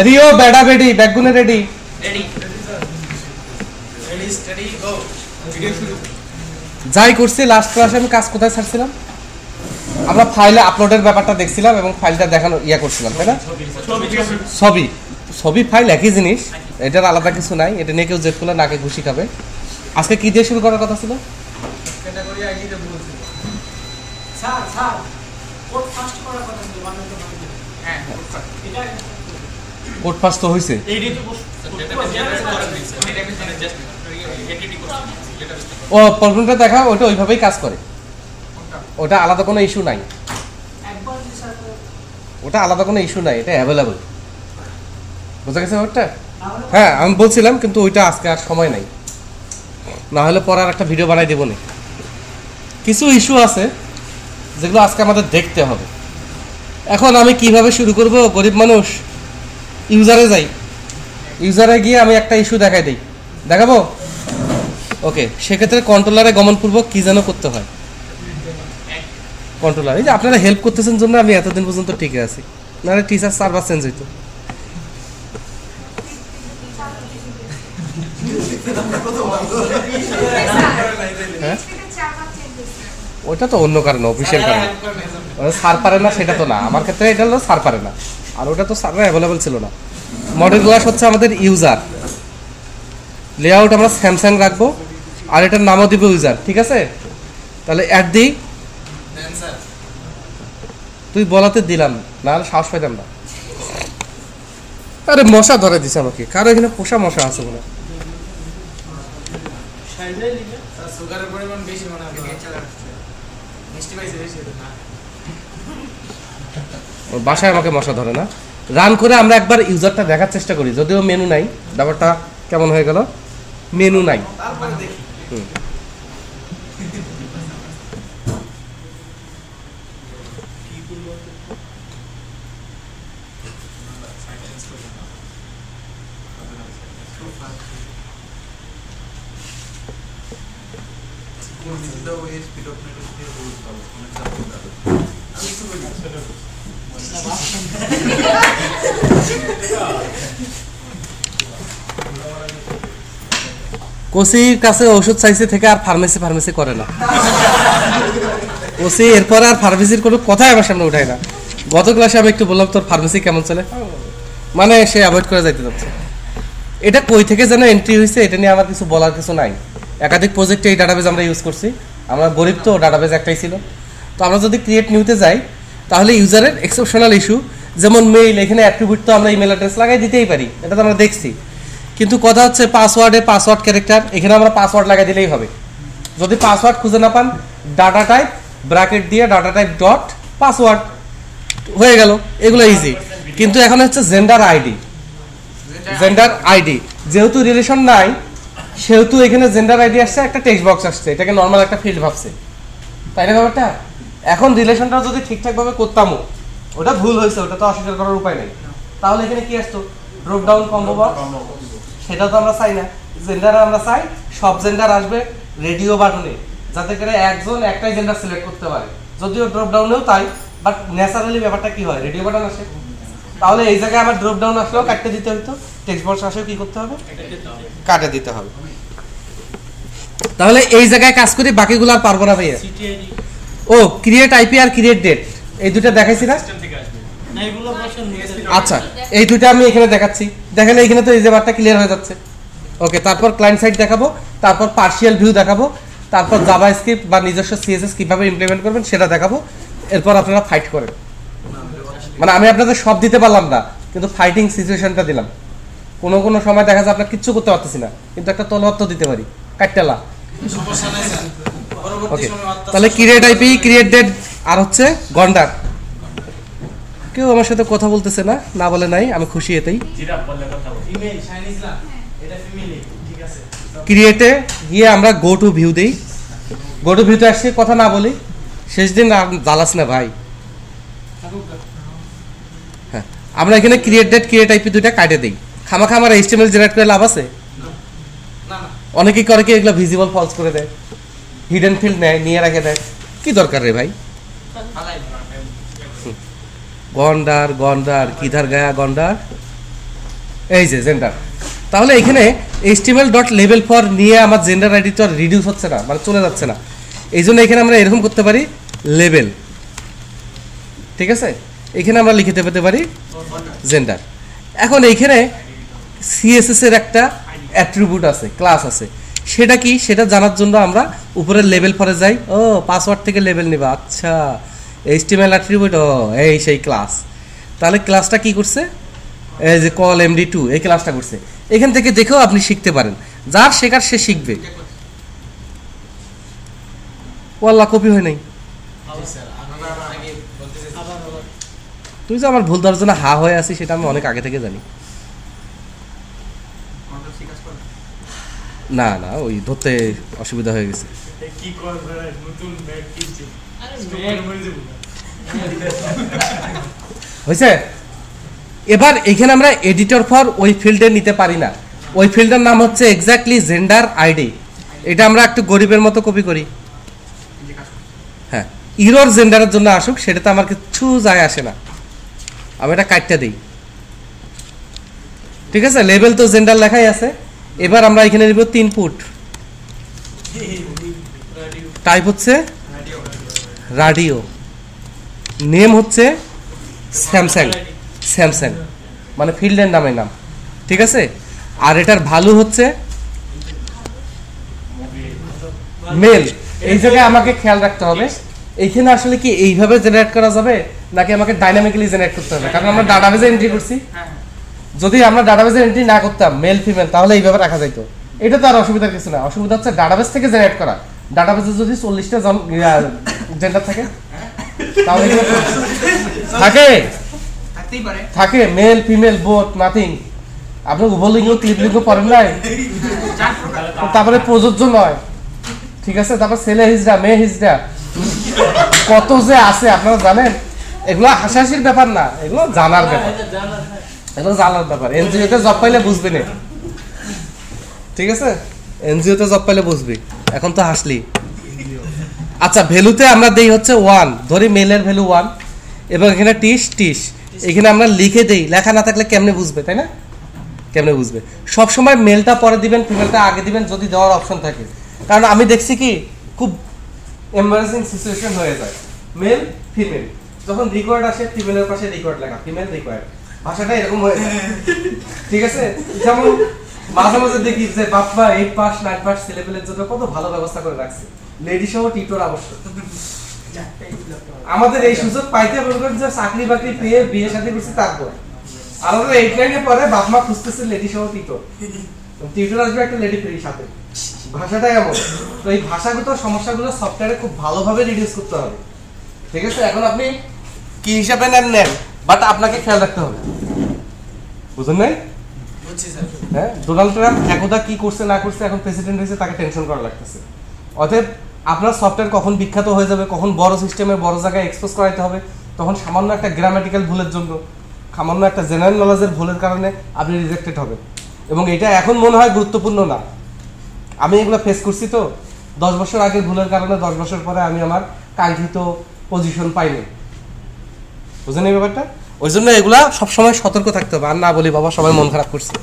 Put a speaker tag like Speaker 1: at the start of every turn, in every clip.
Speaker 1: Rio বেডা বেডি ব্যাকগুনে ready
Speaker 2: study গো video শুরু।
Speaker 1: যাই করছি লাস্ট ক্লাসে আমি কাজ কোথায় ছাড়ছিলাম? আমরা ফাইলে আপলোডের ব্যাপারটা দেখছিলাম এবং ফাইলটা দেখানো করছিলাম, তাই না? ছবি ছবি ফাইল একই জিনিস, এটার আলাদা কিছু নাই। এটা নিয়ে কেউ জেদ করলে নাকে ঘুষি খাবে। আজকে কি দিয়ে শুরু করার কথা ছিল?
Speaker 2: ক্যাটাগরি আইডিতে বলছিল স্যার স্যার কোড ফাস্ট করার কথা ছিল বানাতে বানাতে। হ্যাঁ এটা
Speaker 1: কোড পাস তো হইছে।
Speaker 2: এইডি তো ডেটাবেস জেনারেট করা দিছে, ডেটাবেস মানে জাস্ট এডিটি করতে ডেটাবেস।
Speaker 1: ও প্রবলেমটা দেখা, ওটা ওইভাবেই কাজ করে, ওটা আলাদা কোনো ইস্যু নাই।
Speaker 2: একবার যে স্যার
Speaker 1: ওটা আলাদা কোনো ইস্যু নাই, এটা অ্যাভেলেবল। বুঝা গেছে ব্যাপারটা? হ্যাঁ আমি বলছিলাম, কিন্তু ওইটা আজকে আর সময় নাই, না হলে পরে আর একটা ভিডিও বানাই দেবো না। কিছু ইস্যু আছে যেগুলো আজকে আমাদের দেখতে হবে। এখন আমি কিভাবে শুরু করব? গরিব মানুষ, ইউজারে যাই, ইউজারে গিয়ে আমি একটা ইস্যু দেখাই দিই, দেখাবো? ওকে, সেক্ষেত্রে কন্ট্রোলারে গমনপূর্বক কি যেন করতে হয়। কন্ট্রোলার, এই যে আপনারা হেল্প করতেছেন জন্য আমি এতদিন পর্যন্ত ঠিকই আছি, নাহলে টিচার সার্ভার চেঞ্জ হইতো। হ্যাঁ ওইটা তো অন্য কারণে, অফিসিয়াল কারণে। সার পারে না সেটা তো না, আমার ক্ষেত্রে এটা হলো সার পারে না, আর ওটা তো সার্ভার অ্যাভেলেবল ছিল না। মডেল ক্লাস হচ্ছে আমাদের ইউজার, লেআউট আমরা স্যামসাং রাখবো, আর এটার নামও দিব ইউজার, ঠিক আছে? তাহলে অ্যাড দিই, তুই বলাতে দিলাম, নাহলে সাহস পাইতাম না। আরে মশা ধরে দিছে আমাকে, কারো এখানে পোষা মশা আছে বলে।
Speaker 2: সাইডে লিখে স্যার সুগারের পরিমাণ বেশি মনে হয়, নিয়ে চলে আসছে মিষ্টি পাইছে বেশি না।
Speaker 1: ওর বাসায় আমাকে মশা ধরে না। রান করে আমরা একবার ইউজারটা দেখার চেষ্টা করি, যদিও মেনু নাই। ব্যাপারটা কেমন হয়ে গেল? মেনু নাই।
Speaker 2: তারপরে দেখি
Speaker 1: কোসির কাছে ওষুধ চাইছে থেকে আর ফার্মেসি করে না। কোসি এরপর আর ফার্মেসির কোনো কথাই আমার সামনে উঠায় না। গত ক্লাসে আমি একটু বললাম তোর ফার্মেসি কেমন চলে, মানে সে অ্যাভয়েড করে যাইতে যাচ্ছে। এটা কই থেকে যেন এন্ট্রি হয়েছে, এটা নিয়ে আমার কিছু বলার কিছু নাই। একাধিক প্রজেক্টে এই ডাটাবেজ আমরা ইউজ করছি, আমরা গরিব তো, ডাটাবেজ একটাই ছিল। তো আমরা যদি ক্রিয়েট নিউতে যাই, তাহলে ইউজারের এক্সেপশনাল ইস্যু, যেমন মেইল, এখানে অ্যাট্রিবিউট তো আমরা ইমেল অ্যাড্রেস লাগাই দিতেই পারি, এটা তো আমরা দেখছি। কিন্তু কথা হচ্ছে পাসওয়ার্ডে পাসওয়ার্ড ক্যারেক্টার, এখানে আমরা পাসওয়ার্ড লাগাই দিলেই হবে। যদি পাসওয়ার্ড খুঁজে না পান, ডাটা টাইপ ব্র্যাকেট দিয়ে ডাটা টাইপ ডট পাসওয়ার্ড হয়ে গেল, এগুলো ইজি। কিন্তু এখন হচ্ছে জেন্ডার আইডি, জেন্ডার আইডি যেহেতু রিলেশন নাই, সেহেতু এখানে জেন্ডার আইডি আসছে, একটা টেক্সট বক্স আসছে, এটাকে নর্মাল একটা ফিল্ড ভাবছে, তাই না ব্যাপারটা? এখন রিলেশনটা যদি ঠিকঠাকভাবে করতামও, ওটা ভুল হয়েছে, ওটা তো অস্বীকার করার উপায় নেই। তাহলে এখানে কি আসতো? ড্রপ ডাউন কম্বো বক্স, সেটা তো আমরা চাই না। জেন্ডারে আমরা চাই সব জেন্ডার আসবে রেডিও বাটনে, যাতে করে একজন একটাই জেন্ডার সিলেক্ট করতে পারে। যদিও ড্রপ ডাউনেও তাই, বাট ন্যাচারালি ব্যাপারটা কি হয়, রেডিও বাটন আসে। তাহলে এই জায়গায় আমার ড্রপ ডাউন আসলেও কাটতে দিতে হতো, টেক্সট বক্স আসলেও কি করতে হবে? কাটে দিতে হবে। তাহলে এই জায়গায় কাজ করি, বাকিগুলো আর পারবো না ভাইয়া। ও ক্রিয়েট আইপি আর ক্রিয়েট ডেট, এই দুটো দেখাইছি না? আচ্ছা, এই দুটো আমি এখানে দেখাচ্ছি, দেখালে এখানে তো এই যে বারটা ক্লিয়ার হয়ে যাচ্ছে। ওকে, তারপর ক্লায়েন্ট সাইড দেখাবো, তারপর পার্শিয়াল ভিউ দেখাবো, তারপর জাভাস্ক্রিপ্ট বা নিজস্ব সিএসএস কিভাবে ইমপ্লিমেন্ট করবেন সেটা দেখাবো। এরপর আপনারা ফাইট করেন। মানে আমি আপনাদের সব দিতে পারলাম না, কিন্তু ফাইটিং সিচুয়েশনটা দিলাম। কোনো সময় দেখা যায় আপনার কিচ্ছু করতে পারতেছি না, কিন্তু একটা তলোয়ার তো দিতে পারি, কাটতেলা। ওকে, তাহলে ক্রিয়েট আইপি, ক্রিয়েট ডেট, আর হচ্ছে গন্ডার। কেউ আমার সাথে কথা বলতেছে না, না বলে নাই, আমি খুশি এতেই। ক্রিয়েটে গিয়ে আমরা গো টু ভিউ দিই, গো টু ভিউতে আসছি, কথা না বলি, শেষ দিন জ্বালাস না ভাই। হ্যাঁ, আমরা এখানে ক্রিয়েট ডেট, ক্রিয়েট আইপি দুইটা কাটে দিই। খামাখা আমার এইচটিএমএল জেনারেট করে লাভ আছে? অনেকেই করে কি এগুলো ভিজিবল ফলস করে দেয়, হিডেন ফিল্ড নেয়, নিয়ে রাখে দেয়, কি দরকার রে ভাই? গন্ডার গন্ডার কিধার গায়া গন্ডার, এই যে জেন্ডার। তাহলে এখানে html.label_for নিয়ে আমার জেন্ডার আইডি তো আর রিডিউস হচ্ছে না, মানে চলে যাচ্ছে না। এই জন্য এখানে আমরা এরকম করতে পারি লেবেল, ঠিক আছে, এখানে আমরা লিখে পেতে পারি জেন্ডার। এখন এইখানে সিএসএস এর একটা অ্যাট্রিবিউট আছে, ক্লাস আছে, সেটা কি সেটা জানার জন্য আমরা উপরের লেভেল ফরে যাই। ও পাসওয়ার্ড থেকে লেভেল নিবা, আচ্ছা HTML অ্যাট্রিবিউট, ও এই সেই ক্লাস। তাহলে ক্লাসটা কি করছে, এই যে কল md2 এই ক্লাসটা করছে। এখান থেকে দেখেও আপনি শিখতে পারেন, যার শেখার সে শিখবে। ওয়াল্লাহ কপি হয় নাই, তুই যে আমার ভুল ধরার জন্য হা হয়ে আছিস সেটা আমি অনেক আগে থেকে জানি। না না ওই ধরতে অসুবিধা হয়ে গেছে। হয়েছে? এবার এখানে আমরা এডিটর ফর ওই ফিল্ডে নিতে পারি না, ওই ফিল্ডের নাম হচ্ছে এক্স্যাক্টলি জেন্ডার আইডি। এটা আমরা একটু গরিবের মতো কপি করি। হ্যাঁ, ইরর জেন্ডারের জন্য আসুক, সেটাতে আমার কিছু যায় আসে না, আমি এটা কাটতে দিই, ঠিক আছে। লেভেল তো জেন্ডার লেখাই আছে। এবার আমরা এখানে নিব 3 ফুট, টাইপ হচ্ছে রাডিও, নেম হচ্ছে স্যামসাং, স্যামসাং মানে ফিল্ডের নামের নাম, ঠিক আছে। আর এটার ভ্যালু হচ্ছে মেল। এই জায়গায় আমাকে খেয়াল রাখতে হবে, এইখানে আসলে কি এইভাবে জেনারেট করা যাবে নাকি আমাকে ডাইনামিক্যালি জেনারেট করতে হবে, কারণ আমরা ডাটাবেজে এন্ট্রি করছি। যদি আমরা ডাটাবেজে এন্ট্রি না করতাম মেল ফিমেল, তাহলে এইভাবে রাখা যাইতো। এটা তো আর অসুবিধার কিছু না, অসুবিধা হচ্ছে ডাটাবেজ থেকে জেনারেট করা। ডাটাবেজে যদি 40টা জেন্ডার থাকে তাহলে থাকে মেল ফিমেল বোথ নাথিং। আপনি উভলিঙ্গ ক্লিপলিঙ্গ পড়েন নাই, তারপরে প্রযোজ্য নয়, ঠিক আছে। তারপর ছেলে হিজড়া মেয়ে হিজড়া কত যে আছে আপনারা জানেন। এগুলো হাসাহাসির ব্যাপার না, এগুলো জানার ব্যাপার, এগুলো জানার ব্যাপার। এনজিওতে জব পাইলে বুঝবি না, ঠিক আছে, এনজিওতে জব পাইলে বুঝবি, এখন তো হাসলি। আচ্ছা, ভ্যালুতে আমরা দেই হচ্ছে 1, ধরি মেলের ভ্যালু 1 এবং এখানে টিস টিস, এখানে আমরা লিখে দেই। লেখা না থাকলে কেমনে বুঝবে, তাই না? কেমনে বুঝবে? সব সময় মেলটা পরে দিবেন, ফিমেলটা আগে দিবেন যদি দেওয়ার অপশন থাকে। কারণ আমি দেখছি কি খুব এম্বারাসিং সিচুয়েশন হয়ে যায়, মেল ফিমেল যখন রিকোয়ার্ড আসে ফিমেলের পাশে রিকোয়ার্ড লেখা, ফিমেল রিকোয়ার্ড, ভাষাটা এরকম হয়ে যায়, ঠিক আছে। যেমন মাঝে মাঝে দেখি যে বাপ্পা 8 পাস 9 পাস ছেলেপেলের জন্য কত ভালো ব্যবস্থা করে রাখছে, লেডি সহ টিটোর আবশ্যক। আমাদের এই সুযোগ পাইতে বলবেন যে চাকরি বাকরি পেয়ে বিয়ে শাদী করছি, তারপর আর আমরা 8 লাইনে পরে বাপ মা খুঁজতেছে লেডি সহ টিটোর, টিটোর আসবে একটা লেডি ফ্রি সাথে। ভাষাটা এমন, তো এই ভাষাগত সমস্যাগুলো সফটওয়্যারে খুব ভালোভাবে রিডিউস করতে হবে, ঠিক আছে। এখন আপনি কি হিসাবে নেন, বাট আপনাকে খেয়াল রাখতে হবে, বুঝলেন নাই? হ্যাঁ, ডোনাল্ড ট্রাম্প একদা কি করছে না করছে, এখন প্রেসিডেন্ট হয়েছে, তাকে টেনশন করা লাগতেছে। অতএব আপনার সফটওয়্যার কখন বিখ্যাত হয়ে যাবে, কখন বড় সিস্টেমে বড় জায়গায় এক্সপোজ করাইতে হবে, তখন সামান্য একটা গ্রামাটিক্যাল ভুলের জন্য, সামান্য একটা জেনারেল নলেজের ভুলের কারণে আপনি রিজেক্টেড হবেন। এবং এটা এখন মনে হয় গুরুত্বপূর্ণ না, আমি এগুলো ফেস করছি তো। 10 বছর আগে ভুলের কারণে 10 বছর পরে আমি আমার কাঙ্ক্ষিত পজিশন পাইনি, বুঝলেন এই ব্যাপারটা? ওই জন্য এগুলা সবসময় সতর্ক থাকতে হবে, আর না বলি বাবা সবাই মন খারাপ করছে।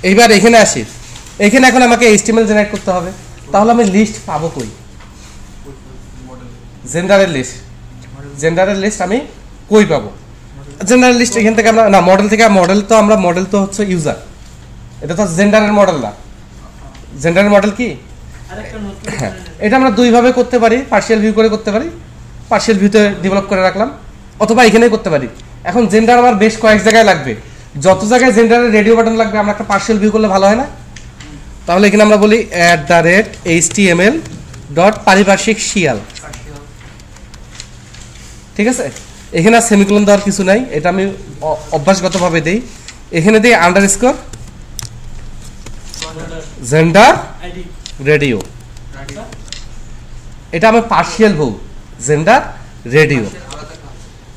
Speaker 1: এইবার এখানে আসি, এখানে এখন আমাকে HTML জেনারেট করতে হবে, তাহলে আমি লিস্ট পাবো কই? জেন্ডারের লিস্ট, জেন্ডারের লিস্ট আমি কই পাবো? জেন্ডারের লিস্ট এখান থেকে আমরা না, মডেল থেকে। মডেল তো আমরা, মডেল তো হচ্ছে ইউজার, এটা তো জেন্ডারের মডেল না। জেন্ডারের মডেল কি? হ্যাঁ, এটা আমরা দুই ভাবে করতে পারি, পার্শিয়াল ভিউ করে করতে পারি, পার্শিয়াল ভিউতে ডেভেলপ করে রাখলাম, অথবা এখানেই করতে পারি। এখন জেন্ডার আমার বেশ কয়েক জায়গায় লাগবে, যত জায়গায় জেন্ডারের রেডিও বাটন লাগবে আমরা একটা পার্শিয়াল ভিউ করলে ভালো হয় না? তাহলে এখানে আমরা বলি @html.পারিপার্শ্বিক শিয়াল, ঠিক আছে। এখানে আর সেমিকোলন দেওয়ার কিছু নাই, এটা আমি অভ্যাসগতভাবে দেই। এখানে দিই আন্ডারস্কোর জেন্ডার রেডিও, এটা আমার পার্শিয়াল ভিউ জেন্ডার রেডিও।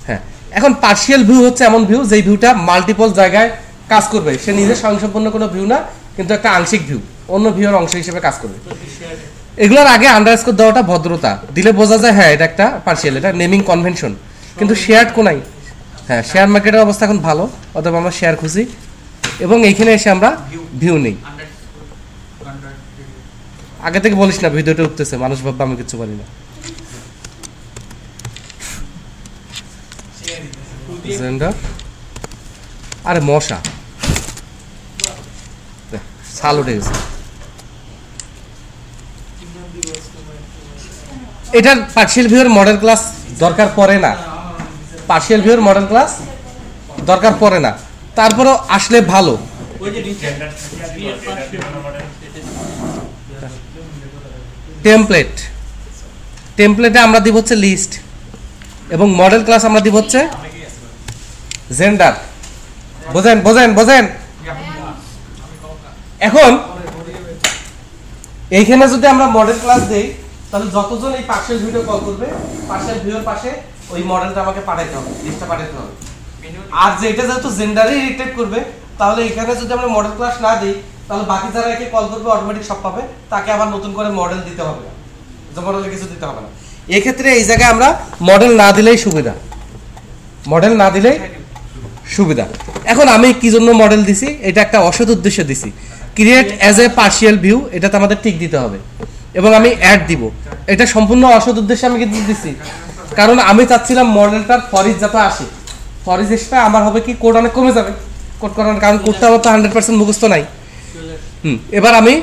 Speaker 1: হ্যাঁ, এখন পার্শিয়াল ভিউ হচ্ছে এমন ভিউ যেই ভিউটা মাল্টিপল জায়গায় কাজ করবে, সে নিজে স্বয়ংসম্পূর্ণ কোনো ভিউ না, কিন্তু একটা আংশিক ভিউ, অন্য ভিউর অংশ হিসেবে কাজ করবে। এগুলোর আগে আন্ডারস্কোর দেওয়াটা ভদ্রতা, দিলে বোঝা যায় হ্যাঁ এটা একটা পার্শিয়াল, এটা নেমিং কনভেনশন। কিন্তু শেয়ার কোনাই। হ্যাঁ, শেয়ার মার্কেটের অবস্থা এখন ভালো, অথবা আমরা শেয়ার খুঁজি এবং এইখানে এসে আমরা ভিউ নেই। আগে থেকে বলিস না ভিডিওটা উঠতেছে, মানুষ ভাববে আমি কিছু পারি না। জেন্ডার, আরে মশা ছাল উঠে গেছে। এটার পার্সিয়াল ভিউর মডেল ক্লাস দরকার পড়ে না, পার্সিয়াল ভিউর মডেল ক্লাস দরকার পড়ে না, তারপরেও আসলে ভালো। টেমপ্লেট, টেমপ্লেটে আমরা দিব হচ্ছে লিস্ট এবং মডেল ক্লাস আমরা দিব হচ্ছে জেন্ডার। বোঝেন বোঝেন বোঝেন? এখন এইখানে যদি আমরা মডেল ক্লাস দেই, তাহলে যতজন এই পার্সিয়াল ভিউটা কল করবে, পার্সিয়াল ভিউর পাশে ওই মডেলটা আমাকে পাঠাইতে হবে, লিস্টটা পাঠাইতে হবে। আর যেটা যেহেতু জেন্ডারে রিলেটেড করবে, তাহলে এখানে যদি আমরা মডেল ক্লাস না দিই, তাহলে বাকি যারা একে কল করবে অটোমেটিক সব পাবে, তাকে আবার নতুন করে মডেল দিতে হবে না, যে মডেলে কিছু দিতে হবে না। এই ক্ষেত্রে এই জায়গায় আমরা মডেল না দিলেই সুবিধা, মডেল না দিলেই সুবিধা। এখন আমি কি জন্য মডেল দিছি, এটা একটা অসৎ উদ্দেশ্যে দিছি, create as a partial view, এটাতে আমাদের টিক দিতে হবে এবং আমি অ্যাড দিব। এটা সম্পূর্ণ অসৎ উদ্দেশ্যে আমি কিন্তু দিছি, কারণ আমি চাচ্ছিলাম মডেলটার ফরিজ যাতে আসে। ফরিজ এসে আমার হবে কি, কোড অনেক কমে যাবে কোড করার, কারণ কোডটা আমার তো 100% মুখস্থ নাই। এবার আমি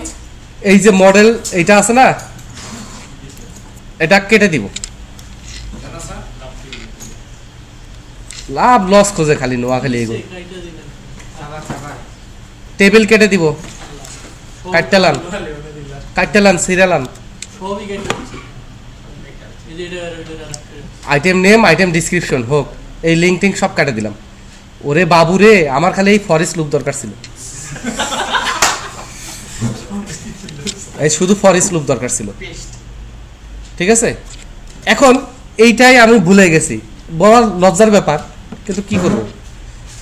Speaker 1: এই যে মডেল এইটা আছে না, এটা কেটে দিব। লাভ লস খোঁজে খালি নোয়া, খালি এগুলো। টেবিল কেটে দিব, কাটতেলান কাটতেলান সিরিয়ালান, আইটেম নেম আইটেম ডিসক্রিপশন হোক, এই লিঙ্ক টিঙ্ক সব কাটে দিলাম। ওরে বাবু রে, আমার খালি এই ফরেস্ট লুপ দরকার ছিল, এই শুধু ফরেস্ট লুপ দরকার ছিল। ঠিক আছে, এখন এইটাই আমি ভুলে গেছি, বড় লজ্জার ব্যাপার, কিন্তু কি করব।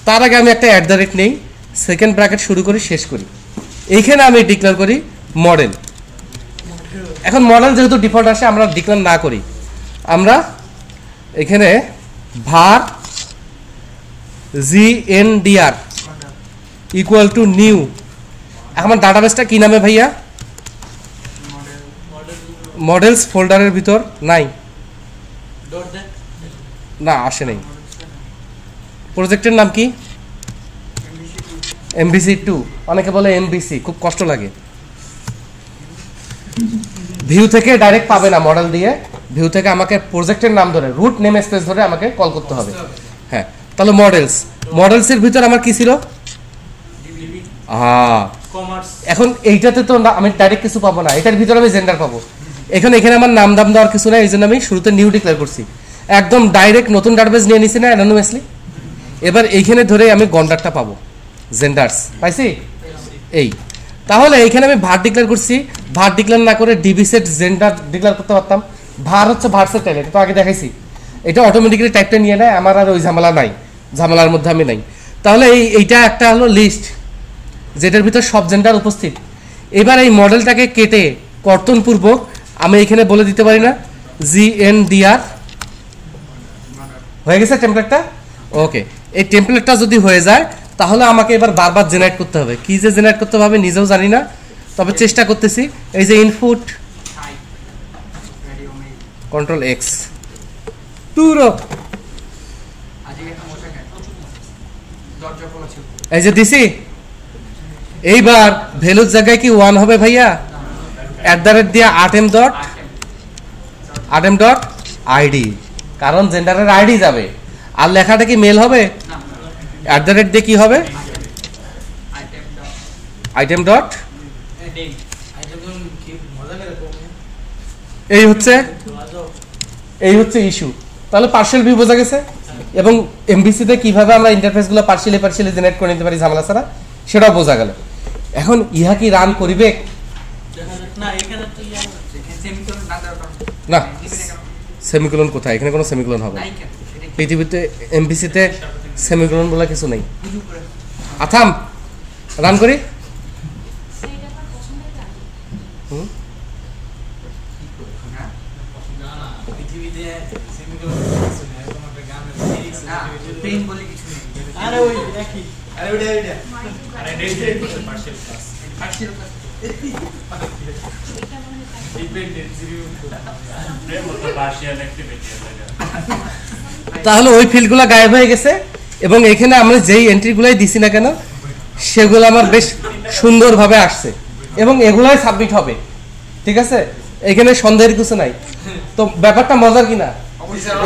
Speaker 1: তার আগে আমি একটা অ্যাট দ্য রেট নেই, সেকেন্ড ব্র্যাকেট শুরু করি শেষ করি। এইখানে আমি ডিক্লেয়ার করি মডেল। এখন মডেল যেহেতু ডিফল্ট আসে, আমরা ডিক্লেয়ার না করি, আমরা এখানে var gndr equal to new. আমার ডাটাবেসটা কি নামে ভাইয়া? মডেলস ফোল্ডারের ভিতর নাই, না আসে নাই। প্রজেক্টের নাম কি? MVC2, অনেকে বলে MVC, খুব কষ্ট লাগে। ভিউ থেকে ডাইরেক্ট পাবে না মডেল দিয়ে, ভিউ থেকে আমাকে প্রজেক্টের নাম ধরে, রুট নেম স্পেস ধরে আমাকে কল করতে হবে। হ্যাঁ, তাহলে মডেলস, মডেলসের ভিতর আমার কি ছিল? এখন এইটাতে তো আমি ডাইরেক্ট কিছু পাবো না, এটার ভিতরে আমি জেন্ডার পাবো। এখানে আমার নাম দাম দেওয়ার কিছু নাই, এই জন্য আমি শুরুতে নিউ ডিক্লেয়ার করছি, একদম ডাইরেক্ট নতুন ডাটাবেস নিয়ে নিছি না অ্যানোনিমাসলি। এবার এইখানে ধরে আমি গন্ডারটা পাবো, জেন্ডার্স পাইছি এই। তাহলে এইখানে আমি ভার ডিক্লেয়ার করছি, ভার ডিক্লেয়ার না করে ডিবি সেট জেন্ডার ডিক্লেয়ার করতে পারতাম। ভার হচ্ছে ভার্সের টাইপ, এটা তো আগে দেখাইছি, এটা অটোমেটিক্যালি টাইপটা নিয়ে নেয়, আমার আর ওই ঝামেলা নাই, ঝামেলার মধ্যে আমি নাই। তাহলে এইটা একটা হলো লিস্ট, যেটার ভিতর সব জেন্ডার উপস্থিত। এবার এই মডেলটাকে কেটে কর্তনপূর্বক আমি এখানে বলে দিতে পারি না gndr হয়ে গেছে টেমপ্লেটটা। ওকে, এই টেমপ্লেটটা যদি হয়ে যায়, তাহলে আমাকে এবার বারবার জেনারেট করতে হবে। কি যে জেনারেট করতে হবে নিজেও জানি না, তবে চেষ্টা করতেছি। এই যে ইনপুট কন্ট্রোল এক্স টুরো, এই যে দিছি। এইবার ভ্যালুর জায়গায় কি 1 হবে ভাইয়া? অ্যাট দ্য রেট দিয়ে আরএম ডট আইডি, কারণ জেন্ডারের আইডি যাবে। আর লেখাটা কি মেল হবে? অ্যাট দ্য রেট দিয়ে কি হবে? Item dot. এই হচ্ছে ইস্যু। তাহলে পার্সিয়াল ভিউ বোঝা গেছে, এবং এমভিসিতে কিভাবে আমরা ইন্টারফেসগুলো পার্সিয়ালি জেনারেট করে নিতে পারি ঝামেলা ছাড়া, সেটাও বোঝা গেল। এখন ইহা কি রান করিবে না? সেমিকোলন কোথায়? এখানে কোনো সেমিকোলন হবে না পৃথিবীতে। এমভিসিতে সেমিকোলন বলা কিছু নেই। আথাম রান করি।
Speaker 2: না পেইন বলে কিছু নেই
Speaker 3: আরে ওই একই
Speaker 2: আরে ওইটা
Speaker 3: আরে ডেট করতে পার্সিয়াল ক্লাস
Speaker 2: পার্সিয়াল
Speaker 3: ডিপেন্ডেন্সি প্রেম তো পার্সিয়াল অ্যাক্টিভিটি
Speaker 1: তাহলে ওই ফিল্ডগুলো গায়েব হয়ে গেছে এবং এখানে আমরা যেই এন্ট্রিগুলাই দিছি না কেন সেগুলো আমার বেশ সুন্দরভাবে আসছে এবং এগুলাই সাবমিট হবে, ঠিক আছে? এখানে সন্দেহের কিছু নাই। তো ব্যাপারটা মজার কিনা?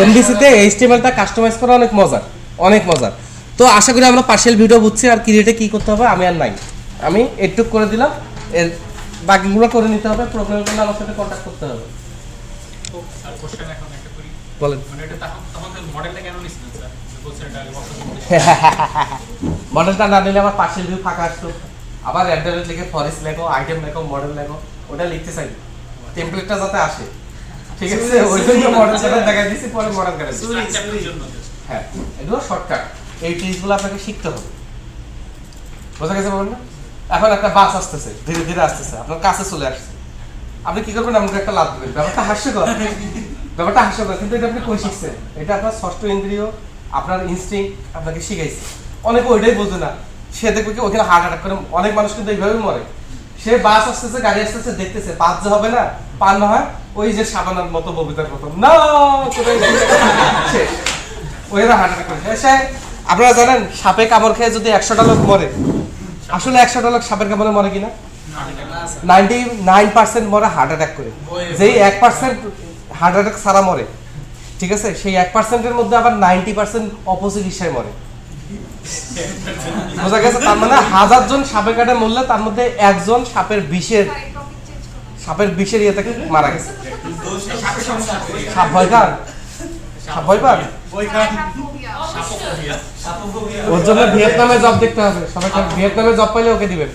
Speaker 1: এমডিসিতে এইচটিএমএলটা কাস্টমাইজ করা অনেক মজার, অনেক মজার। তো আশা করি আমরা পার্সিয়াল ভিডিও বুঝছি। আর ক্রিয়েটে কি করতে হবে আমি আর নাই, আমি এটুক করে দিলাম, এর বাকিগুলো করে নিতে হবে। প্রবলেম করলে আমার সাথে কন্ট্যাক্ট করতে হবে।
Speaker 3: স্যার কোশ্চেন এখন একটা করি,
Speaker 1: বলেন।
Speaker 3: মানে এটা তখন মডেলটা কেন নিছেন স্যার? বলছেন এটা
Speaker 1: মডেলটা না নিলে আমার পার্সিয়াল ভিউ ফাঁকা আসতো। আবার অ্যাড্রেস লিখে ফরেস্ট লেখো, আইটেম লেখো, মডেল লেখো, ওটা লিখতে চাই টেমপ্লেটটা যাতে আসে, ঠিক আছে? ওই জন্য মডেলটা দেখাই দিছি, পরে মডেল করে দিছি।
Speaker 3: স্ট্রাকচারের জন্য
Speaker 1: হ্যাঁ, এগুলো শর্টকাট। এই ট্রিকগুলো আপনাকে শিখতে হবে, বোঝা গেছে? বলুন না, এখন একটা বাস আসতেছে, ধীরে ধীরে আসতেছে, আপনার কাছে চলে আসছে, আপনি কি করবেন? আমাকে একটা লাভ দেবেন। ব্যাপারটা হাস্যকর, ব্যাপারটা হাস্যকর, কিন্তু এটা আপনি কই শিখছেন? এটা আপনার ষষ্ঠ ইন্দ্রিয়, আপনার ইনস্টিংক্ট আপনাকে শিখাইছে। অনেকে ওইটাই বোঝে না, সে দেখবে কি ওখানে হার্ট অ্যাটাক করে। অনেক মানুষ কিন্তু এইভাবেই মরে। সে বাস আসতেছে, গাড়ি আসতেছে, দেখতেছে পাঁচ যে হবে না, পার না হয় ওই যে সাবানার মতো ববিতার মতো না, শেষ, ওইরা হার্ট অ্যাটাক করে। সে আপনারা জানেন সাপে কামড় খেয়ে যদি 100টা লোক মরে, আসলে 100টা লোক সাপের কামড়ে মরে কিনা? 99% মরে হার্ট অ্যাটাক করে। যেই 1% হার্ট অ্যাটাক ছাড়া মরে, ঠিক আছে, সেই 1%-এর মধ্যে আবার 90% অপচিকিৎসায় মরে। বোঝা গেছে? তার মানে 1000 জন সাপে কাটে মরলে তার মধ্যে একজন সাপের বিষের ইয়ে থেকে মারা গেছে। সাপ ভয় পান? সাপ ভয় পান? ওর জন্য ভিয়েতনামে জব দেখতে হবে। সবাই ভিয়েতনামে জব পাইলে ওকে দিবেন।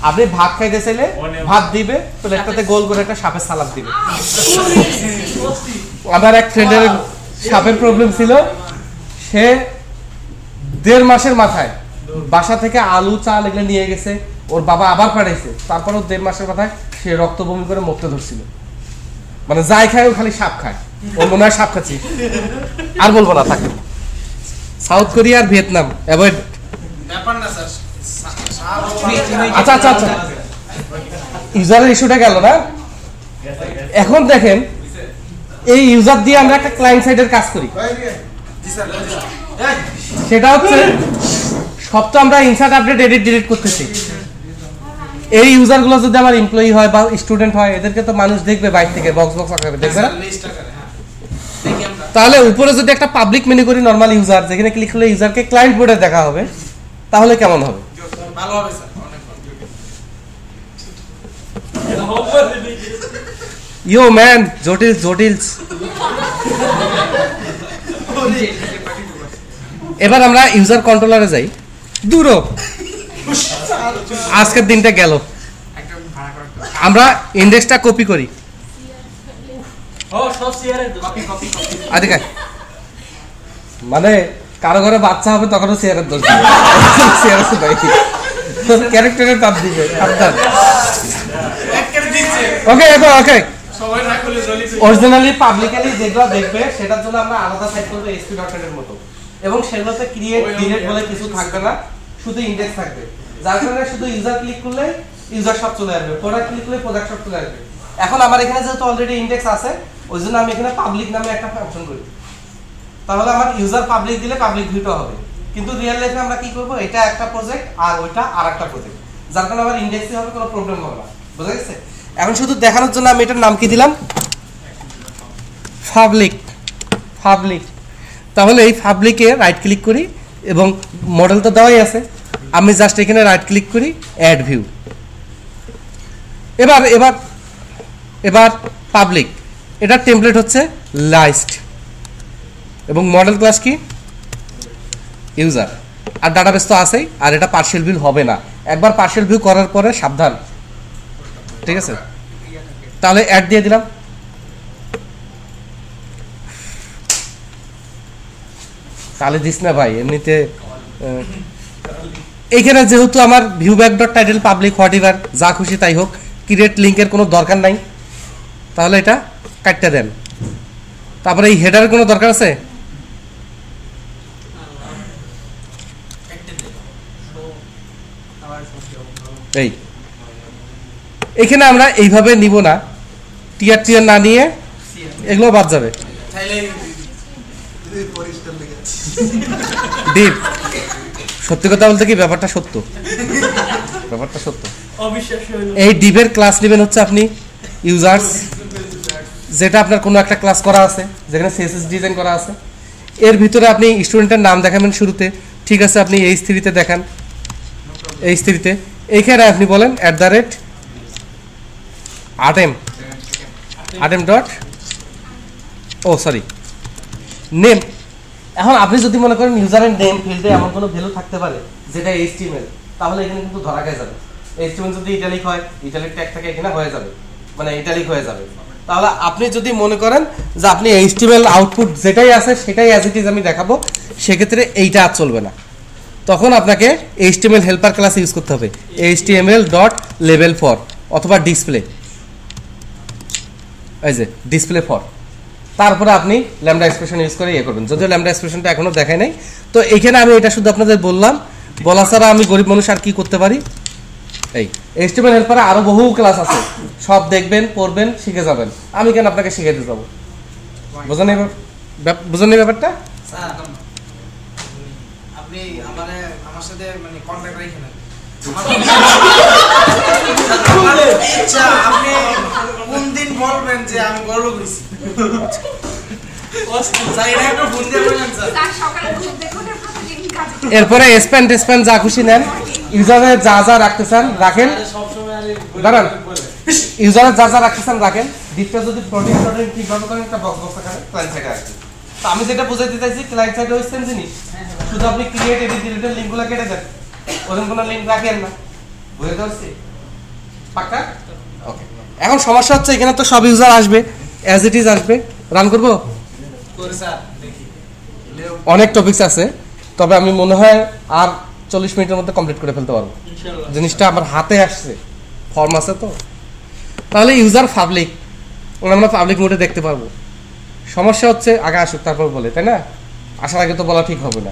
Speaker 1: আপনি ভাত খাইতে চাইলে ভাত দিবে, প্লেটটাতে গোল করে একটা সাপের সালাদ দিবে। আমার এক ফ্রেন্ডের সাপের প্রবলেম ছিল, সে 1.5 মাসের মাথায় বাসা থেকে আলু চাল এগুলো নিয়ে গেছে, ওর বাবা আবার পাঠাইছে, তারপরও 1.5 মাসের মাথায় সে রক্ত বমি করে মরতে ধরছিল। মানে যাই খায় ও খালি সাপ খায়, ও মনে হয় সাপ খাচ্ছি। আর বলবো না, থাকে। সাউথ কোরিয়া আর ভিয়েতনাম অ্যাভয়েড।
Speaker 2: ব্যাপার না স্যার,
Speaker 1: আচ্ছা আচ্ছা আচ্ছা, ইউজারের ইস্যুটা গেল না। এখন দেখেন, এই ইউজার দিয়ে আমরা একটা ক্লায়েন্ট সাইডের কাজ করি। সেটা হচ্ছে সব তো আমরা ইনসার্ট, আপডেট, এডিট, ডিলিট করতেছি। এই ইউজার গুলো যদি আমার এমপ্লয়ি হয় বা স্টুডেন্ট হয়, এদেরকে তো মানুষ দেখবে বাইরে থেকে, বক্স আকারে দেখবে না? তাহলে উপরে যদি একটা পাবলিক মেনু করি, নরমাল ইউজার, যেখানে ক্লিক করলে ইউজারকে ক্লায়েন্ট বোর্ডে দেখা হবে, তাহলে কেমন হবে?
Speaker 2: ভালো হবে স্যার, অনেক ভালো।
Speaker 1: ইয়ো ম্যান, জটিলস। এবার আমরা ইউজার কন্ট্রোলারে যাই। দূর আজকের দিনটা গেল। আমরা ইন্ডেক্সটা কপি করি। আদিকে মানে কারো ঘরে বাচ্চা হবে তখনও চেয়ারের দোষ দিবে, চেয়ারের সুদাই ক্যারেক্টারের তাপ দিবে। ওকে ওকে, অরিজিনালি পাবলিকালি যেগুলো দেখবে সেটার জন্য আমরা আলাদা সাইট করব ASP.NET এর মতো, এবং সেগুলোতে ক্রিয়েট ডিলিট বলে কিছু থাকবে না, শুধু ইনডেক্স থাকবে। যার কারণে শুধু ইউজার ক্লিক করলে ইউজার সব চলে আসবে, প্রোডাক্ট ক্লিক করলে প্রোডাক্ট সব চলে আসবে। এখন আমার এখানে যেহেতু অলরেডি ইনডেক্স আছে, ওই জন্য আমি এখানে পাবলিক নামে একটা অপশন করি। তাহলে আমার ইউজার পাবলিক দিলে পাবলিক ভিউটা হবে। কিন্তু রিয়েল লাইফে আমরা কি করব, এটা একটা প্রজেক্ট আর ওইটা আরেকটা প্রজেক্ট, যার কারণে আমার ইনডেক্সই হবে, কোনো প্রবলেম হবে না। বুঝা গেছে? এখন শুধু দেখানোর জন্য আমি এটার নাম কি দিলাম, পাবলিক। তাহলে এই পাবলিকে রাইট ক্লিক করি এবং মডেল তো দেওয়াই আছে, আমি জাস্ট এখানে রাইট ক্লিক করি, অ্যাড ভিউ। এবার পাবলিক, এটার টেমপ্লেট হচ্ছে লাইস্ট এবং মডেল ক্লাস কি ইউজার, আর ডাটাবেস তো আছেই। আর এটা পার্সিয়াল ভিউ হবে না, একবার পার্সিয়াল ভিউ করার পরে সাবধান, ঠিক আছে? তাহলে অ্যাড দিয়ে দিলাম। তাহলে দিস না ভাই, এমনিতে এইখানে যেহেতু আমার view back dot title public what ever যা খুশি তাই হোক, ক্রিয়েট লিঙ্কের কোনো দরকার নাই, তাহলে এটা কাটতে দেন। তারপরে এই হেডারের কোনো দরকার আছে? এই এখানে আমরা এইভাবে নিব না, টিয়ার না নিয়ে এগুলো বাদ যাবে। ডিপ সত্যি কথা বলতে কি ব্যাপারটা সত্য, ব্যাপারটা সত্য। এই ডিপের ক্লাস নেবেন হচ্ছে আপনি ইউজার্স, যেটা আপনার কোনো একটা ক্লাস করা আছে যেখানে সিএসএস ডিজাইন করা আছে, এর ভিতরে আপনি স্টুডেন্টের নাম দেখাবেন শুরুতে, ঠিক আছে, আপনি H3-তে দেখান, H3-তে এইখানে আপনি বলেন @atem ডট নেম। এখন আপনি যদি মনে করেন ইউজারের নেম ফিল্ডে এমন কোনো ভ্যালু থাকতে পারে যেটা HTML, তাহলে এখানে কিন্তু ধরা খেয়ে যাবে। HTML যদি ইটালিক হয়, ইটালিক ট্যাগ থাকে এখানে হয়ে যাবে, মানে ইটালিক হয়ে যাবে। তাহলে আপনি যদি মনে করেন যে আপনি HTML আউটপুট যেটাই আছে সেটাই অ্যাজ ইট ইজ আমি দেখাবো, সেক্ষেত্রে এইটা আর চলবে না, তখন আপনাকে HTML হেল্পার ক্লাস ইউজ করতে হবে, HTML.label4 অথবা ডিসপ্লে, এই যে ডিসপ্লে ফর, তারপরে আপনি ল্যামডা এক্সপ্রেশন ইউজ করে ইয়ে করবেন। যদিও ল্যামডা এক্সপ্রেশনটা এখনো দেখাই নাই, তো এখানে আমি এটা শুধু আপনাদের বললাম, বলা ছাড়া আমি গরিব মানুষ আর কি করতে পারি। এই HTML হেল্পারে আরো বহু ক্লাস আছে, সব দেখবেন, পড়বেন, শিখে যাবেন। আমি কেন আপনাকে শিখাইতে যাবো? বুঝেন এই ব্যাপারটা?
Speaker 2: আপনি আমার সাথে মানে কন্টাক্ট রাখেন, আচ্ছা আপনি কোন দিন বলবেন যে আমি গর্ব করেছি?
Speaker 1: এরপরে স্প্যান যা খুশি নেন, ইউজারের যা যা রাখতে চান রাখেন, দাঁড়ান, ইউজারের যা যা রাখতে চান রাখেন। ডিপটা যদি প্রোটিন ঠিকভাবে করেন একটা বক্স আকারে ক্লায়েন্ট সাইডে আসবে। তো আমি যেটা বোঝাইতে চাইছি, ক্লায়েন্ট সাইডে ওই সেম জিনিস, শুধু আপনি ক্রিয়েট এডিট ডিলিটের লিঙ্কগুলো কেটে দেন, ওরকম কোনো লিঙ্ক রাখেন না। বুঝতে পারছি? পাক্কা? ওকে। এখন সমস্যা হচ্ছে এখানে তো সব ইউজার আসবে, অ্যাজ ইট ইজ আসবে। রান করবো? অনেক টপিকস আছে, তবে আমি মনে হয় আর 40 মিনিটের মধ্যে কমপ্লিট করে ফেলতে পারবো। জিনিসটা আমার হাতে আসছে, ফর্ম আছে তো। তাহলে ইউজার পাবলিক, আমরা পাবলিক মোডে দেখতে পারবো। সমস্যা হচ্ছে আগে আসুক তারপর বলে, তাই না? আসার আগে তো বলা ঠিক হবে না,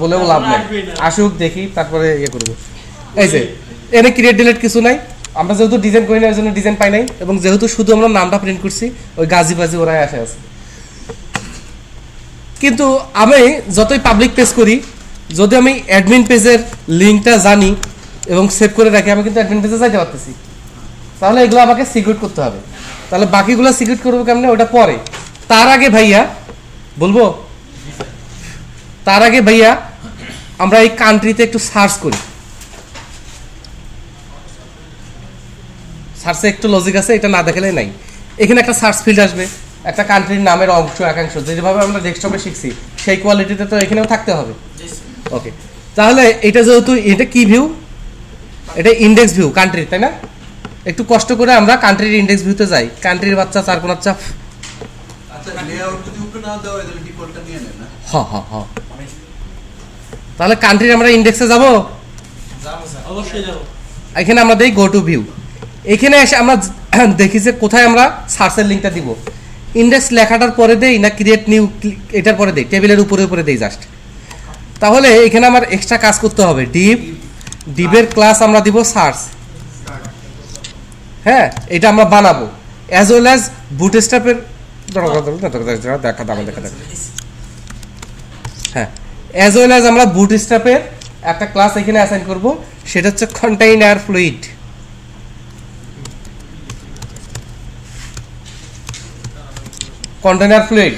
Speaker 1: বলেও লাভ নাই। আসুক, দেখি, তারপরে ইয়ে করবো। এই যে এনে ক্রিয়েট ডিলিট কিছু নাই, আমরা যেহেতু ডিজাইন করি না ওই জন্য ডিজাইন পাই নাই, এবং যেহেতু শুধু আমরা নামটা প্রিন্ট করছি, ওই গাজি বাজি ওরাই আসে আছে। কিন্তু আমি যতই পাবলিক পেজ করি, যদি আমি অ্যাডমিন পেজের লিঙ্কটা জানি এবং সেভ করে রাখি, আমি কিন্তু অ্যাডমিন পেজে যাইতে পারতেছি। তাহলে এগুলো আমাকে সিকিউর করতে হবে। তাহলে বাকিগুলো সিকিউর করবো কেমনে, ওটা পরে। তার আগে ভাইয়া বলবো, তার আগে ভাইয়া আমরা এই কান্ট্রিতে একটু সার্চ করি। সার্চে একটু লজিক আছে, এটা না দেখালে নাই। এখানে একটা সার্চ ফিল্ড আসবে, একটা কান্ট্রির নামের অংশ একাংশ, যেভাবে আমরা ডেস্কটপে শিখছি সেই কোয়ালিটিতে তো এখানেও থাকতে হবে। ওকে, তাহলে এটা যেহেতু এটা কি ভিউ, এটা ইন্ডেক্স ভিউ কান্ট্রির, তাই না? একটু কষ্ট করে আমরা কান্ট্রির ইন্ডেক্স ভিউতে যাই। কান্ট্রির বাচ্চা চার কোনার চাপ, তাহলে কান্ট্রির আমরা ইন্ডেক্সে যাব,
Speaker 2: অবশ্যই যাব।
Speaker 1: এখানে আমরা দেই গো টু ভিউ। এখানে এসে আমরা দেখি যে কোথায় আমরা সার্চের লিঙ্কটা দিব। ইন্ডেক্স লেখাটার পরে দেই না ক্রিয়েট নিউ এটার পরে দেই, টেবিলের উপরে দেই জাস্ট। তাহলে এখানে আমার এক্সট্রা কাজ করতে হবে। ডিপের ক্লাস আমরা দিব সার্চ, হ্যাঁ, এটা আমরা বানাবো, অ্যাজ ওয়েল অ্যাজ বুটস্ট্র্যাপের হ্যাঁ, অ্যাজ ওয়েল অ্যাজ আমরা বুটস্ট্র্যাপের একটা ক্লাস এখানে অ্যাসাইন করব, সেটা হচ্ছে কন্টেইনার ফ্লুইড। কন্টেইনার ফ্লুইড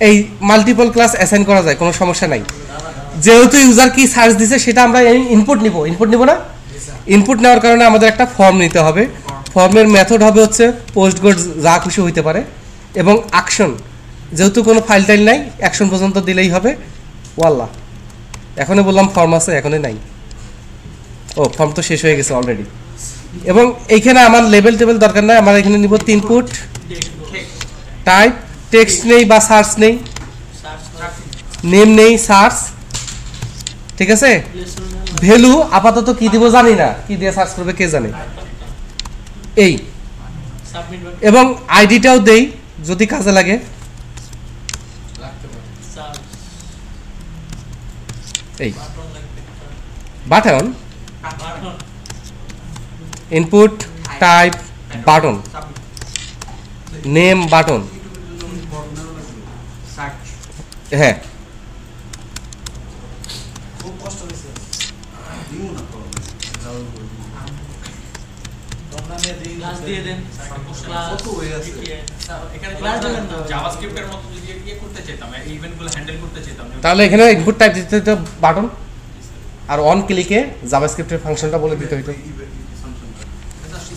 Speaker 1: এই মাল্টিপল ক্লাস অ্যাসাইন করা যায়, কোনো সমস্যা নাই। যেহেতু ইউজার কি সার্চ দিছে সেটা আমরা ইনপুট নিব না? ইনপুট নেওয়ার কারণে আমাদের একটা ফর্ম নিতে হবে। ফর্মের মেথড হবে হচ্ছে পোস্ট গোড, যা খুশি হইতে পারে, এবং অ্যাকশন, যেহেতু কোনো ফাইল টাইল নাই, অ্যাকশন পর্যন্ত দিলেই হবে। ওয়াল্লাহ, এখনই বললাম ফর্ম আছে, এখনই নাই। ও, ফর্ম তো শেষ হয়ে গেছে অলরেডি। এবং এইখানে আমার লেবেল টেবিল দরকার নাই, আমার এখানে নিব 3 ফুট টাইপ, টেক্সট নেই বা সার্চ নেই, নেম নেই, সার্চ, ঠিক আছে। ভ্যালু আপাতত কি দিব জানি না, কি দিয়ে সার্চ করবে কে জানে। এই এবং আইডিটাও দেই যদি কাজে লাগে। এই button input type button, name button, হ্যাঁ
Speaker 2: খুব কষ্ট হয়েছে তোমরা নিয়ে দিই
Speaker 4: ক্লাস দিয়ে দেন ক্লাস
Speaker 2: কত হয়ে আছে
Speaker 3: এখানে
Speaker 4: ক্লাস দিবেন তো।
Speaker 3: জাভাস্ক্রিপ্টের মতো যদি ইয়ে করতে চাইতাম, এই ইভেন্টগুলো হ্যান্ডেল করতে চাইতাম,
Speaker 1: তাহলে এখানে ইনপুট টাইপ দিতে হতো বাটন, আর অন ক্লিকে জাভাস্ক্রিপ্টের ফাংশনটা বলে দিতে হতো।